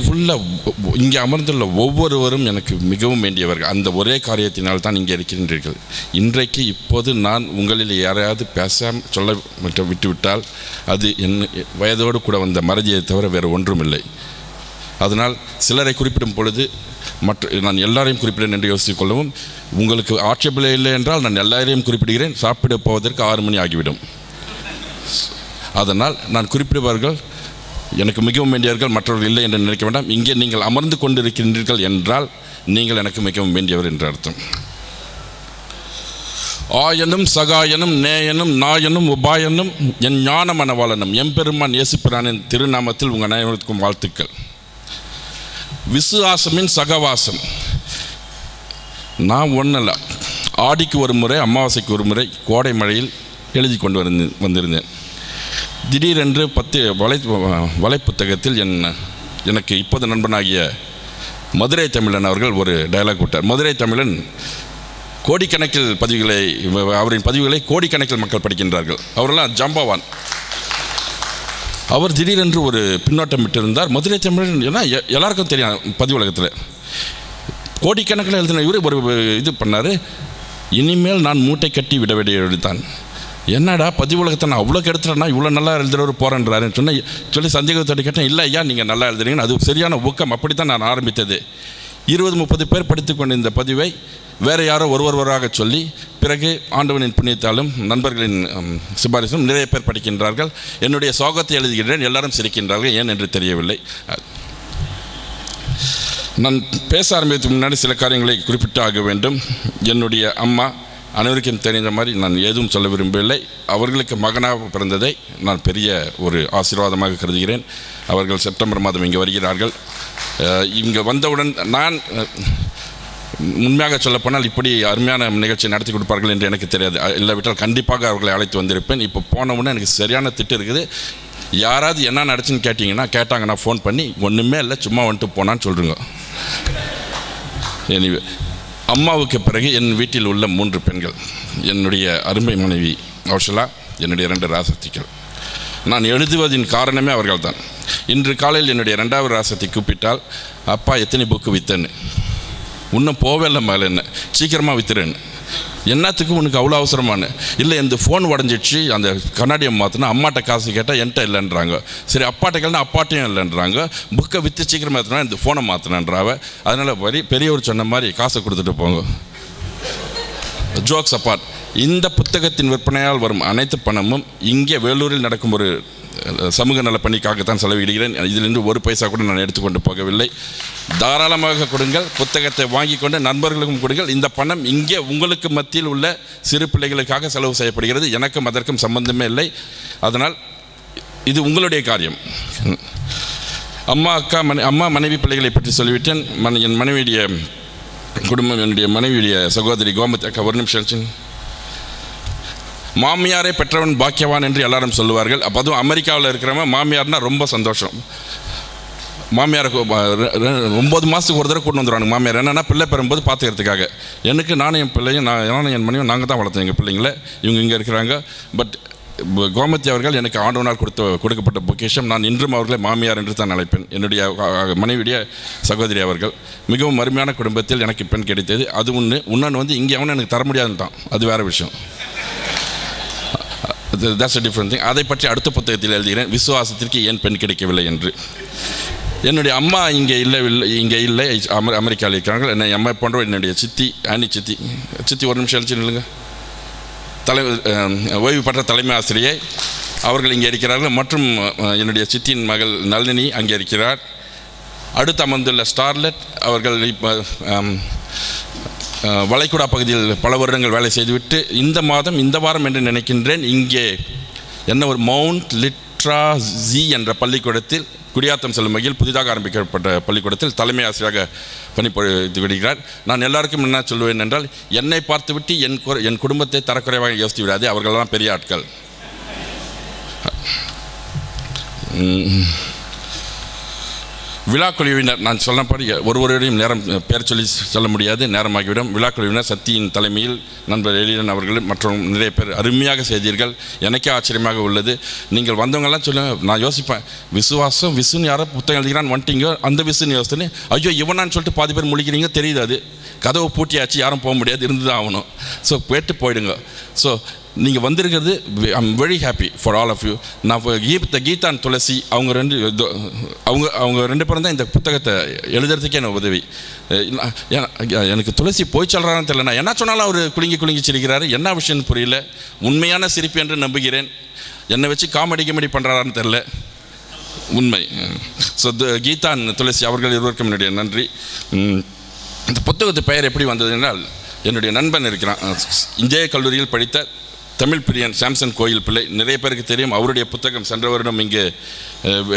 அமர்ந்துள்ள ஒவ்வொருவரும் எனக்கு மிகவும் வேண்டியவர்கள். அந்த ஒரே காரியத்தினால் தான் இங்கே இருக்கின்றீர்கள். இன்றைக்கு இப்போது நான் உங்களில் யாரையாவது பேசாமல் சொல்ல விட்டுவிட்டால் அது என் வயதோடு கூட வந்த மறதியை தவிர வேறு ஒன்றும் இல்லை. அதனால் சிலரை குறிப்பிடும் பொழுது நான் எல்லாரையும் குறிப்பிடேன் என்று யோசித்துக் கொள்ளவும். உங்களுக்கு ஆட்சேபனை இல்லை என்றால் நான் எல்லாரையும் குறிப்பிடுகிறேன். சாப்பிட போவதற்கு 6 மணி ஆகிவிடும். அதனால் நான் குறிப்பிடுவார்கள் எனக்கு மிகவும் வேண்டியவர்கள், மற்றவர்கள் இல்லை என்று நினைக்க வேண்டாம். இங்கே நீங்கள் அமர்ந்து கொண்டிருக்கின்றீர்கள் என்றால் நீங்கள் எனக்கு மிகவும் வேண்டியவர் என்று அர்த்தம். ஆயனும் சகாயனும் நேயனும் நாயனும் உபாயனும் என் ஞான மனவாளனும் எம்பெருமான் இயேசுபிரானின் திருநாமத்தில் உங்கள் அனைவருக்கும் வாழ்த்துக்கள். விசுவாசமின் சகவாசம். நான் ஒன்றில்ல, ஆடிக்கு ஒரு முறை அமாவாசைக்கு ஒரு முறை கோடை மழையில் எழுதி கொண்டு வந்திருந்தேன். திடீரென்று 10 வலைப்புத்தகத்தில் எனக்கு இப்போது நண்பனாகிய மதுரை தமிழன் அவர்கள் ஒரு டயலாக் விட்டார். மதுரை தமிழன் கோடிக்கணக்கில் அவரின் பதிவுகளை கோடிக்கணக்கில் மக்கள் படிக்கின்றார்கள். அவரெல்லாம் ஜம்பவான். அவர் திடீரென்று ஒரு பின்னோட்டம் விட்டிருந்தார். மதுரை தமிழன் ஏன்னா எல்லாருக்கும் தெரியும், பதிவுலகத்தில் கோடிக்கணக்கில் எழுதின இவர் ஒரு இது பண்ணார். இனிமேல் நான் மூட்டை கட்டி விட வேண்டியதான். என்னடா பதிவுலகத்தை நான் அவ்வளோ கெடுத்துட்டேன்னா இவ்வளோ நல்லா எழுதுறவர் போகிறேன்றாருன்னு சொல்லி சந்தேகத்தோடு கேட்டேன். இல்லை ஐயா, நீங்கள் நல்லா எழுதுறீங்கன்னு. அது சரியான ஊக்கம். அப்படி தான் நான் ஆரம்பித்தது. 20-30 பேர் படித்து கொண்ட இந்த பதிவை வேறு யாரோ ஒருவராக சொல்லி பிறகு ஆண்டவனின் புண்ணியத்தாலும் நண்பர்களின் சிபாரிசும் நிறைய பேர் படிக்கின்றார்கள். என்னுடைய சோகத்தை எழுதுகின்றேன், எல்லாரும் சிரிக்கின்றார்கள். ஏன் என்று தெரியவில்லை. நான் பேச ஆரம்பித்ததுக்கு முன்னாடி சில காரியங்களை குறிப்பிட்டு ஆக வேண்டும். என்னுடைய அம்மா அனைவருக்கும் தெரிந்த மாதிரி நான் எதுவும் சொல்ல விரும்பவில்லை. அவர்களுக்கு மகனாக பிறந்ததை நான் பெரிய ஒரு ஆசீர்வாதமாக கருதுகிறேன். அவர்கள் செப்டம்பர் மாதம் இங்கே வருகிறார்கள். இங்கே வந்தவுடன் நான் உண்மையாக சொல்லப்போனால் இப்படி அருமையான நிகழ்ச்சி நடத்தி கொடுப்பார்கள் என்று எனக்கு தெரியாது. இல்லாவிட்டால் கண்டிப்பாக அவர்களை அழைத்து வந்திருப்பேன். இப்போ போனவுடனே எனக்கு சரியான திட்டு இருக்குது. யாராவது என்ன நடச்சுன்னு கேட்டாங்க, நான் ஃபோன் பண்ணி ஒன்றுமே இல்லை சும்மா வந்துட்டு போனான்னு சொல்கிறேங்க. எனிவே, அம்மாவுக்கு பிறகு என் வீட்டில் உள்ள 3 பெண்கள். என்னுடைய அருமை மனைவி கௌஷலா, என்னுடைய 2 ராசத்திகள். நான் எழுதுவதின் காரணமே அவர்கள் தான். இன்று காலையில் என்னுடைய 2வது ராசத்தை கூப்பிட்டால், அப்பா எத்தனை புக்கு விற்றேன்னு. இன்னும் போவேல மேலே என்ன சீக்கிரமாக விற்றுறேன்னு. என்னத்துக்கு உனக்கு அவ்வளோ அவசரமான? இல்லை, இந்த ஃபோன் உடஞ்சிடுச்சு, அந்த கண்ணாடியை மாற்றினா அம்மாட்ட காசு கேட்டால் என்கிட்ட இல்லைன்றாங்க. சரி, அப்பாட்ட கேள்னா அப்பாட்டையும் இல்லைன்றாங்க. புக்கை விற்று சீக்கிரமாக ஏற்றினா இந்த ஃபோனை மாற்றினான்றாவ. அதனால் பெரியவர் சொன்ன மாதிரி காசை கொடுத்துட்டு போங்க. ஜோக்ஸ் அப்பார்ட், இந்த புத்தகத்தின் விற்பனையால் வரும் அனைத்து பணமும் இங்கே வேலூரில் நடக்கும் ஒரு சமூக நல பணிக்காகத்தான் செலவிடுகிறேன். இதிலிருந்து 1 பைசா கூட நான் எடுத்துக்கொண்டு போகவில்லை. தாராளமாக கொடுங்கள். புத்தகத்தை வாங்கி கொண்டு நண்பர்களுக்கும் கொடுங்கள். இந்த பணம் இங்கே உங்களுக்கு மத்தியில் உள்ள சிறு பிள்ளைகளுக்காக செலவு செய்யப்படுகிறது. எனக்கும் அதற்கும் சம்பந்தமே இல்லை. அதனால் இது உங்களுடைய காரியம். அம்மா மனைவி பிள்ளைகளை பற்றி சொல்லிவிட்டேன். என் மனைவியுடைய குடும்பம், என்னுடைய மனைவியுடைய சகோதரி கோமதி அக்கா, ஒரு நிமிஷம். மாமியாரை பெற்றவன் பாக்கியவான் என்று எல்லாரும் சொல்லுவார்கள். அப்போ அதுவும் அமெரிக்காவில் இருக்கிறவன் மாமியார்னால் ரொம்ப சந்தோஷம். மாமியாருக்கு 9 மாதத்துக்கு ஒரு தடவை கூட்டு வந்துடுவாங்க மாமியார். என்னென்னா பிள்ளை பெறும்போது பார்த்துக்கிறதுக்காக. எனக்கு நானும் என் பிள்ளையும் நானும் என் மனைவியும் நாங்கள் தான் வளர்த்தோம் எங்கள் பிள்ளைங்களை. இவங்க இங்கே இருக்கிறாங்க. பட் கோமதி அவர்கள் எனக்கு ஆண்டவனால் கொடுக்கப்பட்ட பொக்கிஷம். நான் இன்றும் அவர்களை மாமியார் என்று தான் அழைப்பேன். என்னுடைய மனைவியுடைய சகோதரி அவர்கள். மிகவும் அருமையான குடும்பத்தில் எனக்கு பெண் கிடைத்தது. அது இன்னொன்று வந்து இங்கே அவனு எனக்கு தர முடியாதுன்னு தான், அது வேறு விஷயம். that's a different thing. அதை பற்றி அடுத்த புத்தகத்தில் எழுதுகிறேன், விசுவாசத்திற்கு ஏன் பெண் கிடைக்கவில்லை என்று. என்னுடைய அம்மா இங்கே இல்லை, அமெரிக்காவில் இருக்கிறார்கள். என்னை அம்மா போன்ற என்னுடைய சித்தி சித்தி ஒரு நிமிஷம் எழுச்சி இல்லைங்க, ஓய்வு பெற்ற தலைமை ஆசிரியை அவர்கள் இங்கே இருக்கிறார்கள். மற்றும் என்னுடைய சித்தியின் மகள் நளினி அங்கே இருக்கிறார். அடுத்து அமர்ந்துள்ள ஸ்டார்லெட் அவர்கள் இப்போ வளைகுடா பகுதியில் பல வருடங்கள் வேலை செய்துவிட்டு இந்த வாரம் என்று நினைக்கின்றேன் இங்கே என்ன ஒரு மவுண்ட் லிட்ராஜி என்ற பள்ளிக்கூடத்தில் குடியாத்தம் செல்லும் வகையில் புதிதாக ஆரம்பிக்கப்பட்ட பள்ளிக்கூடத்தில் தலைமை ஆசிரியராக பணிபுரிந்து விடுகிறார். நான் எல்லாருக்கும் என்ன சொல்லுவேன் என்றால், என்னை பார்த்துவிட்டு என் குடும்பத்தை தரக்குறைவாக யோசித்து விடாது. அவர்களெல்லாம் பெரிய ஆட்கள். விழாக்குழுவினர், நான் சொன்னபடி ஒருவரையும் நேரம் பேர் சொல்லி சொல்ல முடியாது, நேரமாகிவிடும். விழாக்குழுவினர் சக்தியின் தலைமையில் நண்பர் எழிலன் அவர்கள் மற்றும் நிறைய பேர் அருமையாக செய்தீர்கள். எனக்கே ஆச்சரியமாக உள்ளது. நீங்கள் வந்தவங்கெல்லாம் சொல்லுங்கள், நான் யோசிப்பேன், விசுவாசம் விசுன்னு யாரோ புத்தகம் எழுதிக்கிறான்னு வந்துட்டீங்க, அந்த விசுன்னு யோசித்தேன்னு ஐயோ இவனான்னு சொல்லிட்டு பாதி பேர் முழிக்கிறீங்க, தெரியுது. அது கதவை பூட்டியாச்சு, யாரும் போக முடியாது, இருந்து தான் ஆகணும். ஸோ போய்ட்டு போயிடுங்க. ஸோ நீங்கள் வந்திருக்கிறது I am very happy for all of you. நான் கீதா அண்ட் துளசி அவங்க ரெண்டு பேரும் தான் இந்த புத்தகத்தை எழுதுறதுக்கே எனக்கு உதவி. எனக்கு துளசி போய் சொல்கிறான்னு தெரியல, நான் என்ன சொன்னாலும் அவர் குலுங்கி சிரிக்கிறாரு. என்ன விஷயம்னு புரியல. உண்மையான சிரிப்பு என்று நம்புகிறேன். என்னை வச்சு காமெடி பண்ணுறாரான்னு தெரில, உண்மை. ஸோ கீதா அண்ட் துளசி அவர்கள் இருவருக்கும் என்னுடைய நன்றி. இந்த புத்தகத்து பெயர் எப்படி வந்தது என்றால், என்னுடைய நண்பன் இருக்கிறான், இந்திய கல்லூரியில் படித்த தமிழ் பிரியன் சாம்சன் கோயில் பிள்ளை. நிறைய பேருக்கு தெரியும், அவருடைய புத்தகம் சென்ற வருடம் இங்கே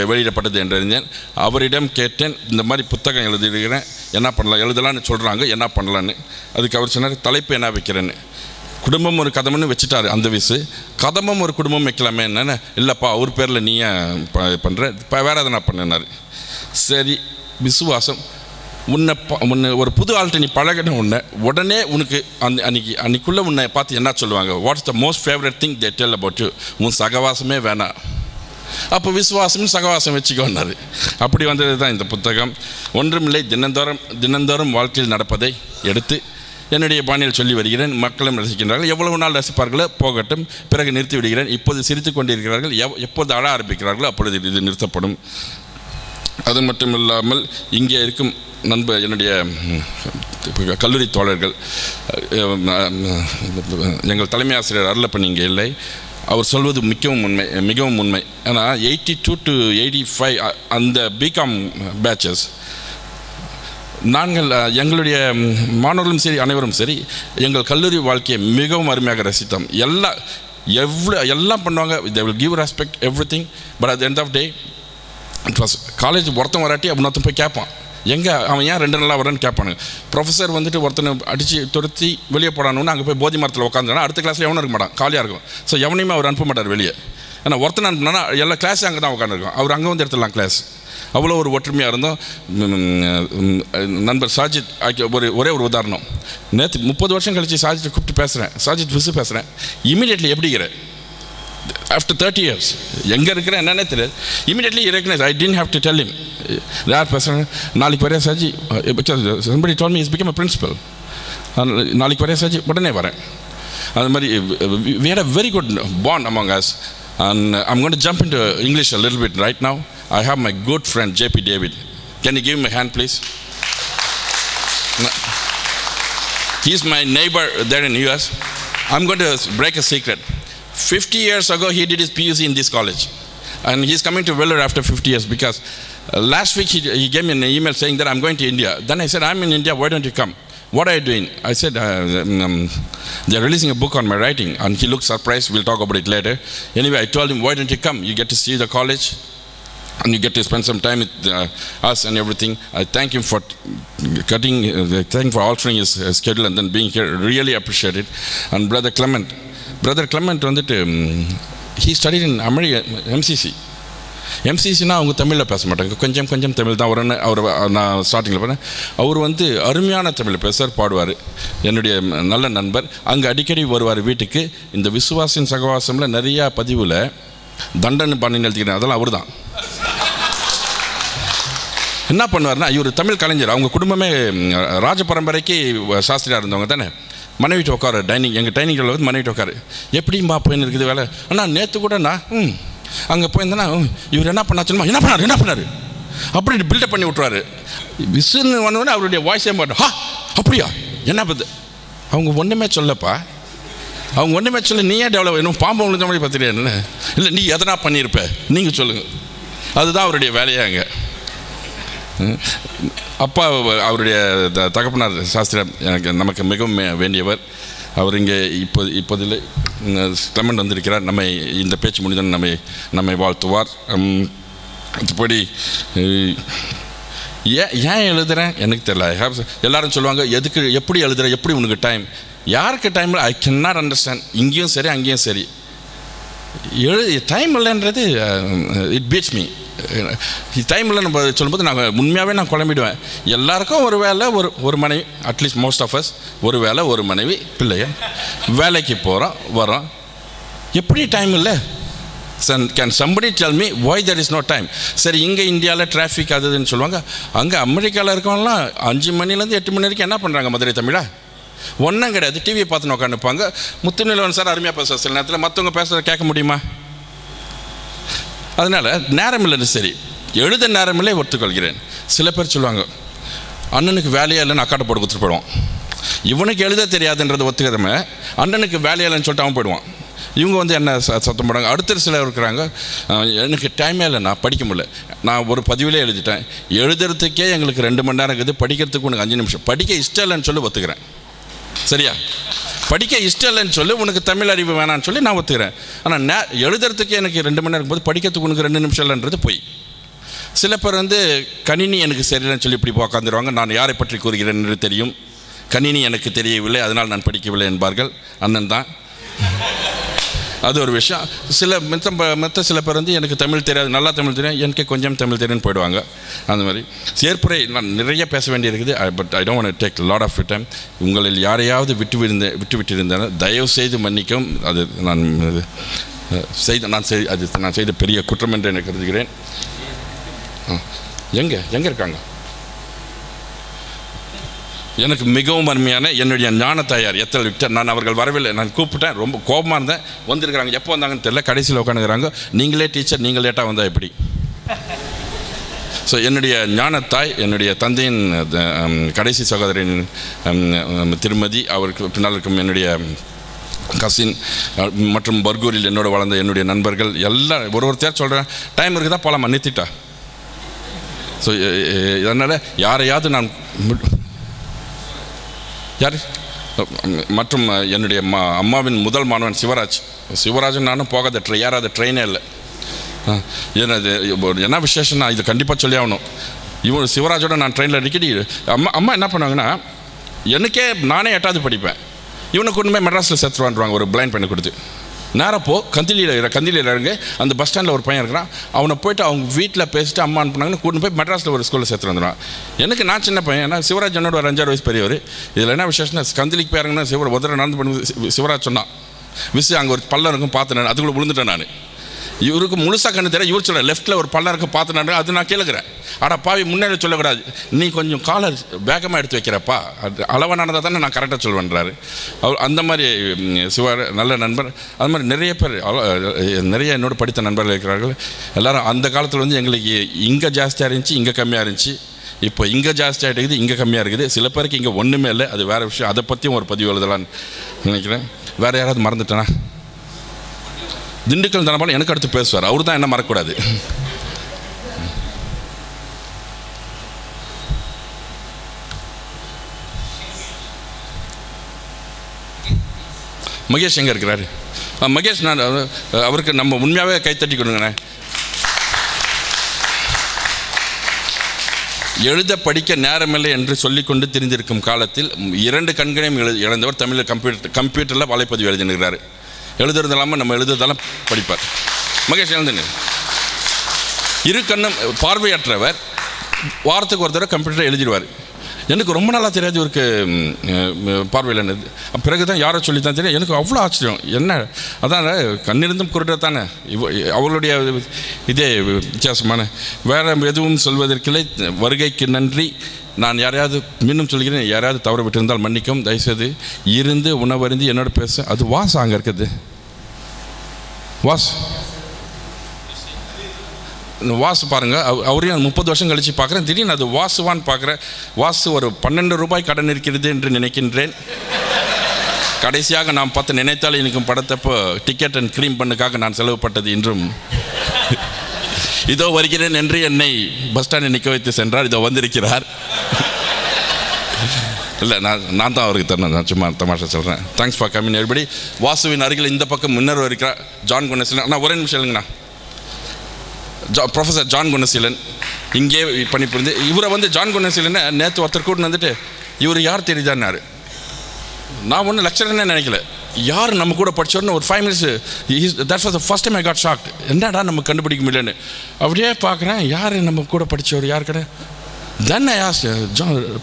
வெளியிடப்பட்டது என்றறிந்தேன். அவரிடம் கேட்டேன், இந்த மாதிரி புத்தகம் எழுதியிருக்கிறேன், என்ன பண்ணலாம், எழுதலான்னு சொல்கிறாங்க, என்ன பண்ணலான்னு. அதுக்கு அவர் சொன்னார், தலைப்பு என்ன வைக்கிறேன்னு. குடும்பம் ஒரு கதம்னு வச்சுட்டாரு அந்த விசு. கதமும் ஒரு குடும்பம் வைக்கலாமே என்னென்ன, இல்லைப்பா அவர் பேரில் நீ ஏன் பண்ணுற, இப்போ வேறு எதனா பண்ணினார். சரி, விசுவாசம் உன்னை ஒரு புது ஆள்கிட்ட நீ பழகின உடனே உனக்கு அன்னைக்குள்ளே உன்னை பார்த்து என்ன சொல்லுவாங்க, what's the most favourite thing they tell about you, உன் சகவாசமே வேணாம், அப்போ விசுவாசம் சகவாசம் வச்சுக்கோன்னாரு. அப்படி வந்தது தான் இந்த புத்தகம். ஒன்றுமில்லை, தினந்தோறும் வாழ்க்கையில் நடப்பதை எடுத்து என்னுடைய பாணியில் சொல்லி வருகிறேன். மக்களும் ரசிக்கின்றார்கள். எவ்வளவு நாள் ரசிப்பார்களோ போகட்டும், பிறகு நிறுத்தி விடுகிறேன். இப்போது சிரித்து கொண்டிருக்கிறார்கள், எப்போது அழ ஆரம்பிக்கிறார்களோ அப்பொழுது இது நிறுத்தப்படும். அது மட்டும் இல்லாமல் இங்கே இருக்கும் என்னுடைய கல்லூரி தோழர்கள், எங்கள் தலைமை ஆசிரியர் அருளப்பன் இங்கே இல்லை. அவர் சொல்வது மிகவும் உண்மை. ஏன்னா 82 to 85 அந்த பிகாம் பேச்சஸ் நாங்கள் எங்களுடைய மாணவர்களும் சரி அனைவரும் சரி எங்கள் கல்லூரி வாழ்க்கையை மிகவும் அருமையாக ரசித்தோம். எல்லாம் பண்ணுவாங்க, they will give respect everything, but at the end of the day it was college ஒருத்தன் வராட்டி இன்னொருத்தன் போய் கேட்பான், எங்கே அவன் ஏன் 2 நாளாக வரேன்னு கேட்பானுங்க. ப்ரொஃபஸர் வந்துட்டு ஒருத்தனை அடித்து துரத்தி வெளியே போடானோன்னு அங்கே போய் போதி மரத்தில் உட்காந்துனா அடுத்த கிளாஸில் எவனும் இருக்க மாட்டான், காலியாக இருக்கும். ஸோ எவனையுமே அவர் அனுப்ப மாட்டார் வெளியே. ஏன்னா ஒருத்தனை அனுப்புனா எல்லா கிளாஸும் அங்கே தான் உட்காந்துருக்கும், அவர் அங்கே வந்து எடுத்துடலாம் கிளாஸ். அவ்வளோ ஒரு ஒற்றுமையாக இருந்தோம். நண்பர் சாஜித் ஒரே ஒரு உதாரணம். நேற்று 30 வருஷம் கழிச்சு சாஜித்தை கூப்பிட்டு பேசுகிறேன், சாஜித் விசு பேசுகிறேன். இமீடியட்லி எப்படிங்கிற after 30 years எங்கே இருக்கிறேன் என்னன்னே தெரியாது. Immediately recognise, I didn't have to tell him. யார் பேசுகிறேன், நாளைக்கு வரையா Saji, somebody told me he's become a principal, நாளைக்கு வரையா சாஜி, உடனே வரேன். அது மாதிரி we had a very good bond among us. And I'm going to jump into English a little bit right now. I have my good friend JP David. Can you give him a hand please? He's my neighbor there in US. I'm going to break a secret. 50 years ago he did his PUC in this college, and he's coming to Vellore after 50 years because last week he gave me an email saying that I'm going to India. Then I said, I'm in India, why don't you come? What are you doing? I said, they're releasing a book on my writing. And he looked surprised. We'll talk about it later. Anyway, I told him, why don't you come? You get to see the college and you get to spend some time with us and everything. I thank him for altering his schedule and then being here. Really appreciate it. And Brother Clement வந்துட்டு he studied in America, MCC. எம்சிசினா அவங்க தமிழில் பேச மாட்டாங்க, கொஞ்சம் தமிழ் தான் வரும்னு நான் ஸ்டார்டிங்கில் பண்ணேன். அவர் வந்து அருமையான தமிழ் பேசுவார், பாடுவார். என்னுடைய நல்ல நண்பர், அங்கே அடிக்கடி வருவார் வீட்டுக்கு. இந்த விசுவாசின் சகவாசமில் நிறையா பதிவில் தண்டன் பண்ணி எழுதிக்கிறேன், அதெல்லாம் அவர் தான். என்ன பண்ணுவார்னா, இவர் தமிழ் கலைஞர், அவங்க குடும்பமே ராஜ பரம்பரைக்கு சாஸ்திரியாக இருந்தவங்க தானே. மனைவிட்டு உட்காரு எங்கள் டைனிங் டேபிள் வந்து மனைவிட்டு உட்காரு, எப்படிம்பா போயின்னு இருக்குது வேலை. ஆனால் நேற்று கூட நான் அங்கே போயிருந்தேன்னா இவர் என்ன பண்ணார் அப்படி பில்டப் பண்ணி விட்ருவாரு. விசுன்னு வந்தோடனே அவருடைய வாய்ஸே மாட்டோம், அப்படியா என்ன பத்து. அவங்க ஒன்றுமே சொல்லப்பா, அவங்க ஒன்றுமே சொல்ல, நீ ஏன் டெவலப் இன்னும் பாம்பு விழுந்த மாதிரி பார்த்துட்டியா, இல்லை நீ எதனா பண்ணியிருப்ப நீங்கள் சொல்லுங்கள். அதுதான் அவருடைய வேலையாங்க. அப்பா அவருடைய தகப்பனார் சாஸ்திரம் நமக்கு மிகவும் வேண்டியவர். அவர் இங்கே இப்போதில் கிளமெண்ட் வந்திருக்கிறார். நம்மை இந்த பேச்சு முடிந்தோன்னு நம்மை வாழ்த்துவார். மற்றபடி ஏன் எழுதுகிறேன் எனக்கு தெரியல. எல்லோரும் சொல்லுவாங்க, எப்படி எழுதுகிறேன், எப்படி உனக்கு டைம், யாருக்கு டைம் இல்லை, ஐ கேன் நாட் அண்டர்ஸ்டாண்ட். இங்கேயும் சரி அங்கேயும் சரி டைம் இல்லைன்றது இட் பீட்ஸ் மீ. டைமில் நம்ம சொல்லும்போது நாங்கள் உண்மையாகவே நான் குழம்பிடுவேன். எல்லாருக்கும் ஒரு வேலை, ஒரு மனைவி, அட்லீஸ்ட் மோஸ்ட் ஆஃப் அஸ் ஒரு வேலை, ஒரு மனைவி, பிள்ளைய, வேலைக்கு போகிறோம் வரோம். எப்படி டைம் இல்லை? Can somebody tell me why there is no time? சரி, இங்கே இந்தியாவில் டிராஃபிக் அதுன்னு சொல்லுவாங்க. அங்கே அமெரிக்காவில் இருக்கவங்களாம் 5 மணிலேருந்து 8 மணி வரைக்கும் என்ன பண்ணுறாங்க? மதுரை தமிழா ஒன்றும் கிடையாது, டிவியை பார்த்துன்னு உட்காந்துப்பாங்க. முத்துநிலவன் சார் அருமையாக பேசுவார் சில நேரத்தில், மற்றவங்க பேசுகிறத கேட்க முடியுமா? அதனால் நேரம் இல்லைன்னு சரி, எழுத நேரமில்லை ஒத்துக்கொள்கிறேன். சில பேர் சொல்லுவாங்க அண்ணனுக்கு வேலையே இல்லைன்னு அக்காட்ட போட்டு கொடுத்துட்டு போயிடுவான். இவனுக்கு எழுத தெரியாதுன்றதை ஒத்துக்கிறமே அண்ணனுக்கு வேலையே இல்லைன்னு சொல்லிட்டு அவன் போயிடுவான். இவங்க வந்து என்ன சத்தம் போடுறாங்க. அடுத்த சிலர் இருக்கிறாங்க, எனக்கு டைமே இல்லை, நான் படிக்க முடியல, நான் ஒரு பதிவிலே எழுதிட்டேன், எழுதுறதுக்கே எங்களுக்கு 2 மணி நேரம் இருக்குது, படிக்கிறதுக்கு உனக்கு 5 நிமிஷம், படிக்க இஷ்டம் இல்லைன்னு சொல்லி ஒத்துக்கிறேன். சரியா? படிக்க இஷ்டம் இல்லைன்னு சொல்லி உனக்கு தமிழ் அறிவு வேணான்னு சொல்லி நான் ஒத்துக்கிறேன். ஆனால் எழுதுறதுக்கு எனக்கு 2 மணி நேரம் இருக்கும்போது படிக்கிறதுக்கு உனக்கு 2 நிமிஷம் இல்லைன்றது போய். சில பேர் வந்து கணினி எனக்கு சரியில்லைன்னு சொல்லி இப்படி உட்காந்துருவாங்க. நான் யாரை பற்றி கூறுகிறேன் என்று தெரியும், கணினி எனக்கு தெரியவில்லை அதனால் நான் படிக்கவில்லை என்பார்கள். அண்ணன் தான், அது ஒரு விஷயம். மற்ற சில பேர் வந்து எனக்கு தமிழ் தெரியாது, நல்லா தமிழ் தெரியும், எனக்கு கொஞ்சம் தமிழ் தெரியும்னு போயிடுவாங்க. அந்த மாதிரி சேர்ப்புரை நான் நிறைய பேச வேண்டியிருக்குது. But I don't want to take lot of time. உங்களில் யாரையாவது விட்டுவிட்டிருந்தேன் தயவு செய்து மன்னிக்கவும். அது நான் செய்த பெரிய குற்றம் என்று எனக்கு கருதுகிறேன். எங்கே இருக்காங்க? எனக்கு மிகவும் அருமையான என்னுடைய ஞான தாயார் எத்தல் விக்டர், நான் அவர்கள் வரவில்லை, நான் கூப்பிட்டேன், ரொம்ப கோபமாக இருந்தேன். வந்திருக்கிறாங்க, எப்போ வந்தாங்கன்னு தெரியல, கடைசியில் உட்காந்துக்கிறாங்க. நீங்களே டீச்சர், நீங்கள் லேட்டாக வந்தால் எப்படி? ஸோ என்னுடைய ஞானத்தாய், என்னுடைய தந்தையின் கடைசி சகோதரின் திருமதி, அவருக்கு பின்னால் இருக்கும் என்னுடைய கசின் மற்றும் பர்கூரில் என்னோட வளர்ந்த என்னுடைய நண்பர்கள் எல்லாம் ஒருத்தர் சொல்கிறேன், டைம் இருக்குதா போகலாமா, நிறுத்திட்டா. ஸோ அதனால் யாரையாவது நான் யார் மற்றும் என்னுடைய அம்மாவின் முதல் மாணவன் சிவராஜன் நானும் போகாத யாராவது ட்ரெயினே இல்லை. என்ன விசேஷம்னா இது கண்டிப்பாக சொல்லி ஆகணும். இவன் சிவராஜோட நான் ட்ரெயினில் அடிக்கடி அம்மா என்ன பண்ணுவாங்கன்னா, எனக்கே நானே 8வது படிப்பேன், இவனை கொண்டு போய் மெட்ராஸில் சேர்த்துருவான்றாங்க ஒரு பிளைண்ட் பண்ணி கொடுத்து. நேரப்போ கந்திலியில் இறங்க அந்த பஸ் ஸ்டாண்டில் ஒரு பையன் இருக்கிறான், அவனை போய்ட்டு அவங்க வீட்டில் பேசிட்டு அம்மா அனுப்புனாங்கன்னு கூட்டு போய் மெட்ராஸில் ஒரு ஸ்கூலில் சேர்த்து வந்துடுவான். எனக்கு நான் சின்ன பையன், ஏன்னா சிவராஜ் என்னோட ஒரு 5-6 வயசு பெரியவர். இதில் என்ன விசேஷம்னா, கந்திலிக்கு போய் இறங்கினா உதர நடந்து பண்ணி சிவராஜ் சொன்னான், விசு அங்கே ஒரு பள்ளம் இருக்கும் பார்த்து, அதுக்குள்ளே விழுந்துட்டேன் நான். இவருக்கு முழுசாக கண்ணு தெரியும், இவர் சொல்ல லெஃப்ட்டில் ஒரு பள்ளம் இருக்கும் பார்த்து, அது நான் கேளுக்கிறேன். ஆனால் பாவி முன்னேறி சொல்லக்கூடாது, நீ கொஞ்சம் காலை வேகமாக எடுத்து வைக்கிறப்பா, அது அளவாக நடந்தால் தானே நான் கரெக்டாக சொல்வேன்றாரு அவர். அந்த மாதிரி சிவா நல்ல நண்பர். அது மாதிரி நிறைய பேர், நிறைய என்னோட படித்த நண்பர்கள் இருக்கிறார்கள். எல்லோரும் அந்த காலத்தில் வந்து எங்களுக்கு இங்கே ஜாஸ்தியாக இருந்துச்சு, இங்கே கம்மியாக இருந்துச்சு. இப்போ இங்கே ஜாஸ்தியாக இருக்குது, இங்கே கம்மியாக இருக்குது. சில பேருக்கு இங்கே ஒன்றுமே இல்லை, அது வேறு விஷயம். அதை பற்றியும் ஒரு பதிவு எழுதலான்னு நினைக்கிறேன். வேறு யாராவது மறந்துட்டேனா? திண்டுக்கல் தனபால் எனக்கு அடுத்து பேசுவார், அவர் தான் என்ன மறக்கக்கூடாது. மகேஷ் எங்கே இருக்கிறாரு? மகேஷ், நான் அவருக்கு நம்ம உண்மையாகவே கைத்தட்டி கொடுங்கண்ணே. எழுத படிக்க நேரமில்லை என்று சொல்லிக்கொண்டு தெரிந்திருக்கும் காலத்தில் 2 கண்களையும் இழந்தவர் தமிழில் கம்ப்யூட்டரில் வலைப்பதிவு எழுதினுக்கிறாரு. எழுதுறது இல்லாமல் நம்ம எழுதுறதெல்லாம் படிப்பார். மகேஷ் எழுதுங்க. 2 கண்ணும் பார்வையற்றவர், வாரத்துக்கு ஒரு தடவை கம்ப்யூட்டரை எழுதிடுவார். எனக்கு ரொம்ப நாளாக தெரியாது இவருக்கு பார்வையில் என்னது. பிறகு தான் யாரோ சொல்லி தான் தெரியும். எனக்கு அவ்வளோ ஆச்சரியம். என்ன அதான் கண்ணிருந்தும் குருட தானே அவளுடைய இதே வித்தியாசமான. வேறு எதுவும் சொல்வதற்கில்லை. வருகைக்கு நன்றி. நான் யாரையாவது மீண்டும் சொல்கிறேன், யாரையாவது தவறு விட்டிருந்தால் மன்னிக்கும். தயவுசெய்து இருந்து உணவருந்தி என்னோட பேச. அது வாஸ் அங்கே இருக்குது. வாசு பாருங்கள், அவரையும் 30 வருஷம் கழித்து பார்க்குறேன். திடீர்னு அது வாசுவான்னு பார்க்குறேன். வாசு ஒரு 12 ரூபாய் கடன் இருக்கிறது என்று நினைக்கின்றேன். கடைசியாக நாம் பார்த்து நினைத்தால் எனக்கும் படத்தப்போ டிக்கெட் அண்ட் க்ரீம் பண்ணுக்காக நான் செலவுப்பட்டது இன்றும் இதோ வருகிறேன் என்று என்னை பஸ் ஸ்டாண்டில் நிற்க வைத்து சென்றார். இதோ வந்திருக்கிறார். இல்லை, நான் தான் அவருக்கு தரணும். நான் சும்மா தமாஷா சொல்கிறேன். Thanks for coming everybody. வாசுவின் அருகில் இந்த பக்கம் முன்னர் இருக்கிறார் ஜான் குணசீலன். நான் ஒரே நிமிஷம் இல்லைங்கண்ணா. ப்ரொஃபஸர் ஜான் குணசீலன் இங்கே பணிபுரிந்து, இவரை வந்து ஜான் குணசீலனை நேற்று ஒருத்தர் கூட்டின்னு வந்துட்டு, இவர் யார் தெரியுதான்னாரு. நான் ஒன்றும் லெக்சரர்னே நினைக்கல. யார் நம்ம கூட படித்தோன்னு ஒரு 5 minutes that was the first time I got shocked. என்னடா நம்ம கண்டுபிடிக்க முடியலன்னு அப்படியே பார்க்குறேன். யார் நம்ம கூட படித்தவர் யார் கடை தென் ஐ ஆஸ்க்ட்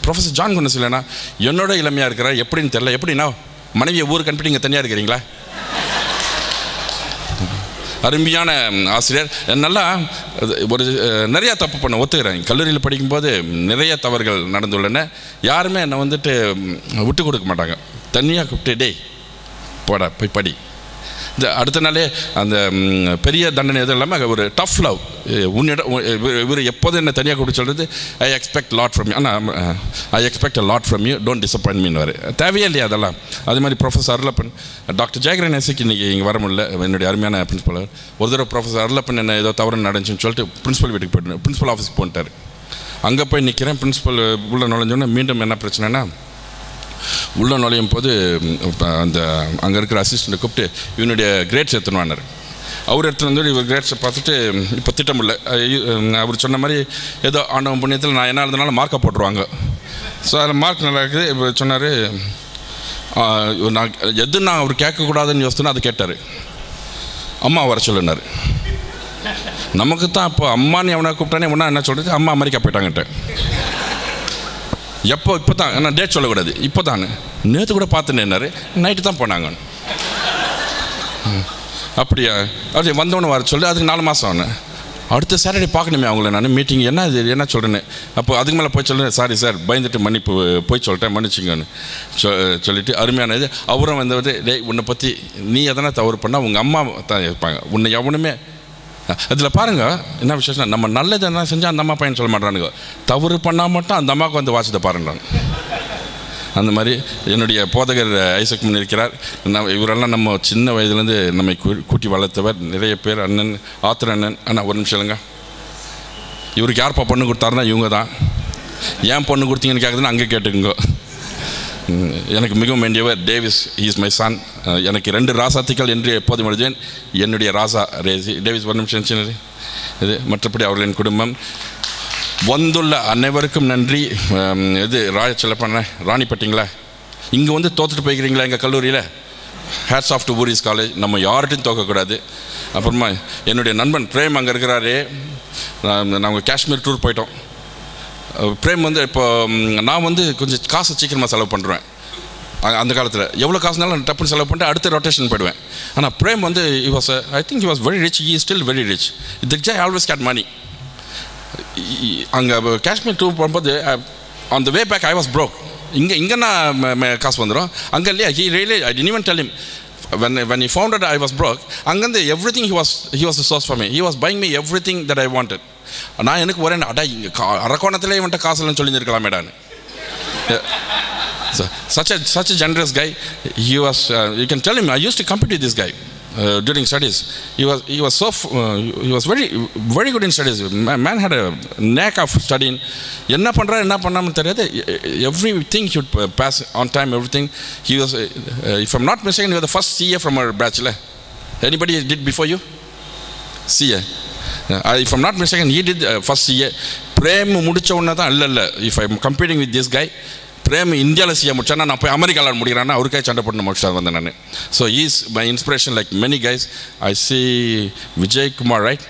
ப்ரொஃபஸர் ஜான் குன்னஸ் இல்லைனா என்னோட இளமையாக இருக்கிற எப்படின்னு தெரியல. எப்படின்னா மனைவியை ஊருக்கு அனுப்பிட்டு இங்கே தனியாக இருக்கிறீங்களா? அருமையான ஆசிரியர். நல்லா ஒரு நிறையா தப்பு பண்ண ஒத்துக்கிறேன். கல்லூரியில் படிக்கும்போது நிறைய தவறுகள் நடந்துள்ளன. யாருமே என்னை வந்துட்டு விட்டு கொடுக்க மாட்டாங்க. தனியாக கூப்பிட்டு டேய் போடா போய் படி. இந்த அடுத்த நாளே அந்த பெரிய தண்டனை எதுவும் இல்லாமல் ஒரு டஃப் லவ். உன்னிடம் இவர் எப்போதும் என்ன தனியாக கூப்பிட்டு சொல்கிறது I expect lot from you. ஆனால் I expect lot from you, don't disappoint me வர தேவையே இல்லையா அதெல்லாம். அது மாதிரி ப்ரொஃபஸர் அருளப்பன், டாக்டர் ஜெயகரன் எஸ்க்கு இன்றைக்கி இங்கே வர முடியல, என்னுடைய அருமையான பிரின்ஸ்பல். ஒரு தடவை ப்ரொஃபஸர் அருளப்பன் என்ன ஏதோ தவறு நடந்துச்சுன்னு சொல்லிட்டு பிரின்ஸ்பல் வீட்டுக்கு போய்ட்டு பிரின்ஸ்பல் ஆஃபீஸ்க்கு போயிட்டார். அங்கே போய் நிற்கிறேன். பிரின்ஸ்பல் உள்ள நுழைஞ்சோன்னே மீண்டும் என்ன பிரச்சனைனா உள்ளே நுழையும் போது அந்த அங்கே இருக்கிற அசிஸ்டண்ட்டை கூப்பிட்டு இவனுடைய கிரேட்ஸ் எடுத்துன்னு அவர் எடுத்துன்னு வந்து இவர் கிரேட்ஸை பார்த்துட்டு இப்போ திட்டமில்லை. அவர் சொன்ன மாதிரி ஏதோ ஆண்டவன் புண்ணியத்தில் நான் என்ன இருந்தனால மார்க்கை போட்டுருவாங்க. ஸோ அதில் மார்க் நல்லா இருக்குது. இப்போ சொன்னார் நான் எது நான் அவர் கேட்கக்கூடாதுன்னு யோசித்தோன்னா அது கேட்டார். அம்மா வர சொல்லுனார். நமக்கு தான் இப்போ அம்மான்னு எவனை கூப்பிட்டானே ஒன்றா என்ன சொல்கிறது, அம்மா அமெரிக்கா போயிட்டாங்கன்ட்டு. எப்போ இப்போ தான் நான் டேட் சொல்லக்கூடாது, இப்போ தான் நேற்று கூட பார்த்துட்டேன்னாரு. நைட்டு தான் போனாங்க. அப்படியா அப்படி வந்தவொன்னு வர சொல்லி அதுக்கு 4 மாதம் ஆனேன். அடுத்த சாட்டர்டே பார்க்கணுமே அவங்கள நான் மீட்டிங் என்ன இது என்ன சொல்கிறேன்னு. அப்போ அதுக்கு மேலே போய் சொல்லுறேன், சாரி சார் பயந்துட்டு மன்னிப்பு போய் சொல்லிட்டேன் மன்னிச்சிங்கன்னு சொல்லிவிட்டு அருமையான இது. அவரும் வந்து டேய் உன்னை பற்றி நீ எதனா தவறு பண்ணால் உங்கள் அம்மா தான் இருப்பாங்க, உன்னை எவனுமே. அதில் பாருங்கள் என்ன விசேஷம், நம்ம நல்லது என்ன செஞ்சால் அந்த அம்மா பையன் சொல்ல மாட்டானுங்க, தவறு பண்ணால் மட்டும் அந்த அம்மாவுக்கு வந்து வாசித்தை பாருன்றாங்க. அந்த மாதிரி என்னுடைய போதகர் ஐசக் முன் இருக்கிறார். இவரெல்லாம் நம்ம சின்ன வயதுலேருந்து நம்மை கூட்டி வளர்த்தவர். நிறைய பேர் அண்ணன் ஆத்திர அண்ணன். அண்ணா ஒரு நிமிஷம் இல்லைங்க, இவருக்கு யார்ப்பா பொண்ணு கொடுத்தாருன்னா இவங்க தான். ஏன் பொண்ணு கொடுத்தீங்கன்னு கேட்குதுன்னு அங்கே கேட்டுக்குங்க. எனக்கு மிகவும் வேண்டியவர் டேவிஸ், இஸ் மை சன். எனக்கு 2 ராசாத்திகள் என்று எப்போதும் எழுதுவேன். என்னுடைய ராசா டேவிஸ். ஒரு நிமிஷம் சின்னது இது. மற்றபடி அவர்களின் குடும்பம் வந்துள்ள அனைவருக்கும் நன்றி. இது ராயச்செல்லப்பண்ண ராணிப்பட்டிங்களா, இங்கே வந்து தோற்றுட்டு போய்க்கிறீங்களா எங்கள் கல்லூரியில்? Hats off to Voorhees college. நம்ம யார்கிட்டையும் தோக்கக்கூடாது. அப்புறமா என்னுடைய நண்பன் பிரேம் அங்கே இருக்கிறாரு. நாங்கள் காஷ்மீர் டூர் போயிட்டோம். பிரேம் வந்து இப்போ நான் வந்து கொஞ்சம் காசு சீக்கிரமாக செலவு பண்ணுறேன். அந்த காலத்தில் எவ்வளோ காசுனாலும் டப்புன்னு செலவு பண்ணிட்டு அடுத்த ரொட்டேஷன் போயிடுவேன். ஆனால் பிரேம் வந்து I think he was very rich, he is still very rich. That guy always got money. அங்கே காஷ்மீர் டூர் போகும்போது on the way back I was broke. இங்கே நான் காசு வந்துடும், அங்கே இல்லையா. he really, I didn't even tell him when he found out I was broke. அங்கேருந்து everything he was the source for me. He was buying me everything that I wanted. நான் எனக்கு ஒரே அடா இங்கே அரக்கோணத்திலே இவன்ட்ட காசுலன்னு சொல்லியிருக்கலாமேடான்னு. such a generous guy. He was you can tell him I used to compete with this guy during studies. He was very good in studies. Man had a knack of studying. என்ன பண்ணுறா என்ன பண்ணாமல் தெரியாது. Everything he would pass on time, everything. He was if I'm not mistaken, he was the first CA from our batch. Anybody did before you? CA. If I'm not mistaken, he did first CA. Prem முடித்த உடனே தான் இல்லை if I'm competing with this guy, Prem இந்தியாவில் CA முடிச்சானா நான் போய் அமெரிக்காவில் முடிக்கிறான்னா அவருக்கே சண்டை பண்ண முடிச்சா வந்தேன் நான். So is my inspiration like many guys. I see Vijay Kumar, right,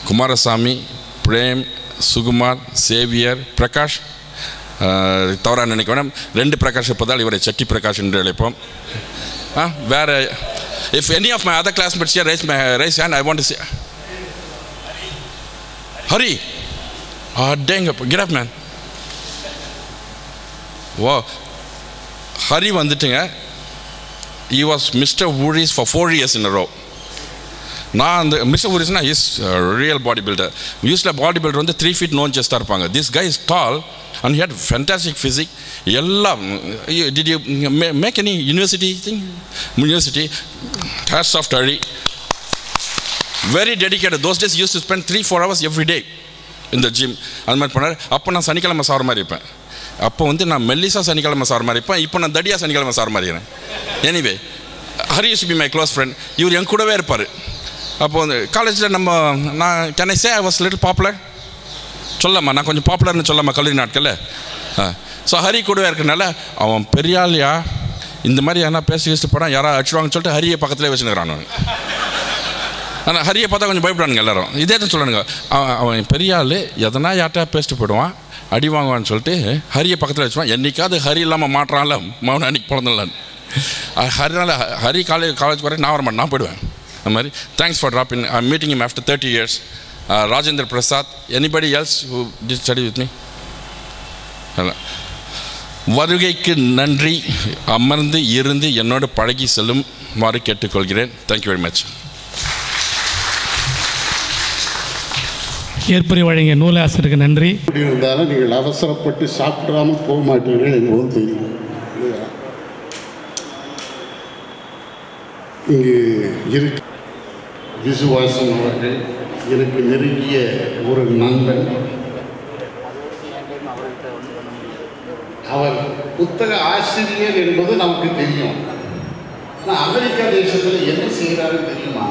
Kumaraswamy, Prem, Sukumar, Xavier, Prakash. தவறாக நினைக்க வேண்டாம், 2 பிரகாஷ் இருப்பதால் இவரை சட்டி பிரகாஷ் என்று அழைப்போம். வேறு if any of my other classmates here raise hand, I want to say Hari. Dang up, get up man. Wow. Hari வந்துட்டுங்க. He was Mr. Wuris for 4 years in a row. நான் அந்த மிஸ்டர் ஊரிஸ்னா இஸ் ரியல் பாடி பில்டர். யூஸ்வலாக பாடி பில்டர் வந்து 3 feet நோன் ஜஸ்டாக இருப்பாங்க. This guy is tall and he had fantastic physique. எல்லாம் did you make any university thing? University heads of Hari. Very dedicated. Those days use to spend 3-4 hours every day இந்த ஜிம். அது மாதிரி பண்ணார். அப்போ நான் சனிக்கிழமை சார் மாதிரி இருப்பேன். அப்போ வந்து நான் மெல்லிசா சனிக்கிழமை சார் மாதிரி இருப்பேன். இப்போ நான் தடியா சனிக்கிழமை சார் மாதிரி இருக்கேன். Anyway Hari use to be my close friend. இவர் என் கூடவே இருப்பார். அப்போ வந்து காலேஜில் நான் can I say I was little popular? சொல்லம்மா, நான் கொஞ்சம் பாப்புலர்னு சொல்லம்மா கல்லூரி நாட்களில். ஸோ ஹரி கூடவே இருக்கிறனால அவன் பெரியாளியா இந்த மாதிரி யாரா பேசி போனால் யாராவது அடிச்சுடுவாங்கன்னு சொல்லிட்டு ஹரியை பக்கத்துலேயே வச்சுக்கிறான். ஆனால் ஹரியை பார்த்தா கொஞ்சம் பயப்படானுங்க எல்லாரும். இதே தான் சொல்லணுங்க, அவன் பெரிய ஆள், எதனா யார்ட்டா பேசிட்டு போயிடுவான், அடி வாங்குவான்னு சொல்லிட்டு ஹரியை பக்கத்தில் வச்சுவான். என்னைக்காவது ஹரி இல்லாமல் மாட்டுறான்ல மௌன அன்னைக்கு பிறந்தலான்னு. ஹரி காலேஜ் வரைக்கும் நான் வரமாட்டேன், நான் போயிடுவேன். அந்த மாதிரி thanks for dropping. I meeting him after 30 years. Rajendra Prasad, anybody else who did study with me? வருகைக்கு நன்றி. அமர்ந்து இருந்து என்னோடு பழகி செல்லுமாறு கேட்டுக்கொள்கிறேன். Thank you very much. ஏற்புரை வழங்கிய நூலாசிரியருக்கு நன்றி. இருந்தாலும் நீங்கள் அவசரப்பட்டு சாப்பிடாமல் போக மாட்டீர்கள் என்பதும் தெரியும். இங்கு இருக்கு விசுவாசம் அவர்கள் எனக்கு நெருங்கிய ஒரு நண்பன். அவர் புத்தக ஆசிரியர் என்பது நமக்கு தெரியும். ஆனால் அமெரிக்கா தேசத்தில் என்ன செய்கிறாருன்னு தெரியுமா?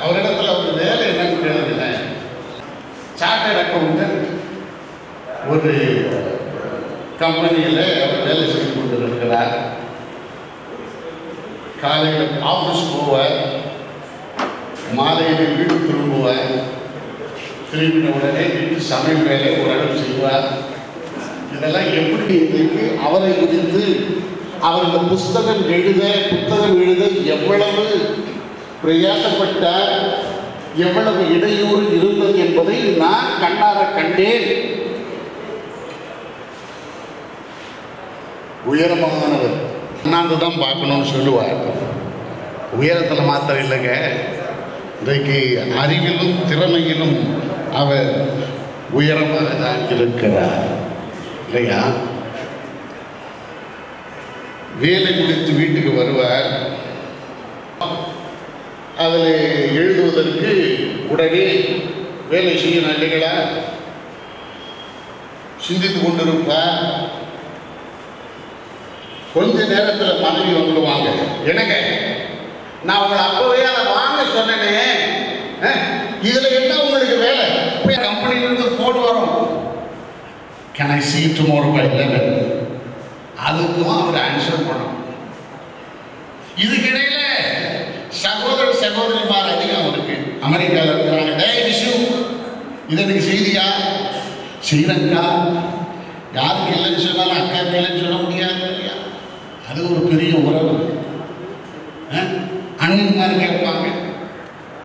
அவரிடத்தில் அவர் வேலை என்னன்னு கேளுங்க. சார்ட்டர்ட் அக்கௌண்டன்ட் ஒரு கம்பெனியில் அவர் வேலை செய்து கொண்டிருக்கிறார். காலையில் ஆஃபீஸ் போவார், மாலையில் வீடு திரும்புவார். திரும்பின உடனே வீட்டு சமையல் வேலை ஓரளவு செய்வார். இதெல்லாம் எப்படி இன்றைக்கு அவரை குறித்து அவர் இந்த புத்தகம் எழுத எவ்வளவு பிரயாசப்பட்டார், எவ்வளவு இடையூறு இருந்தது என்பதை நான் கண்ணார கண்டேன். உயரமானவர் அண்ணாந்து தான் பார்க்கணும்னு சொல்லுவார். உயரத்தில் மாத்திரம் இல்லைங்க, இன்றைக்கு அறிவிலும் திறமையிலும் அவர் உயரமாக தான் இருக்கிறார் இல்லையா? வேலை முடித்து வீட்டுக்கு வருவார். அதில் எழுதுவதற்கு உடனே வேலை செய்யணும் இல்லைங்களா? சிந்தித்து கொண்டிருப்பார். கொஞ்ச நேரத்தில் மனைவி வந்துடுவாங்க. எனக்கு நான் உங்களை அப்பவே அதை வாங்க சொன்னேனே, இதில் என்ன உங்களுக்கு வேலை? கம்பெனியிலிருந்து ஃபோன் வரும், can I see you tomorrow by 11? அதுக்கும் அவர் ஆன்சர் பண்ணணும். இதுக்கிடையில் சகோதரிமார் அதிகம் இருக்கு. அமெரிக்காவில் இருக்கிறாங்க. டேய் விஷு, இதை எனக்கு செய்தியா? செய்யறங்கா. யாருக்கு இல்லைன்னு சொன்னாலும் அக்காவுக்கு இல்லைன்னு சொல்ல முடியாது இல்லையா? அது ஒரு பெரிய உறவு. அண்ணன்மார் கேட்பாங்க,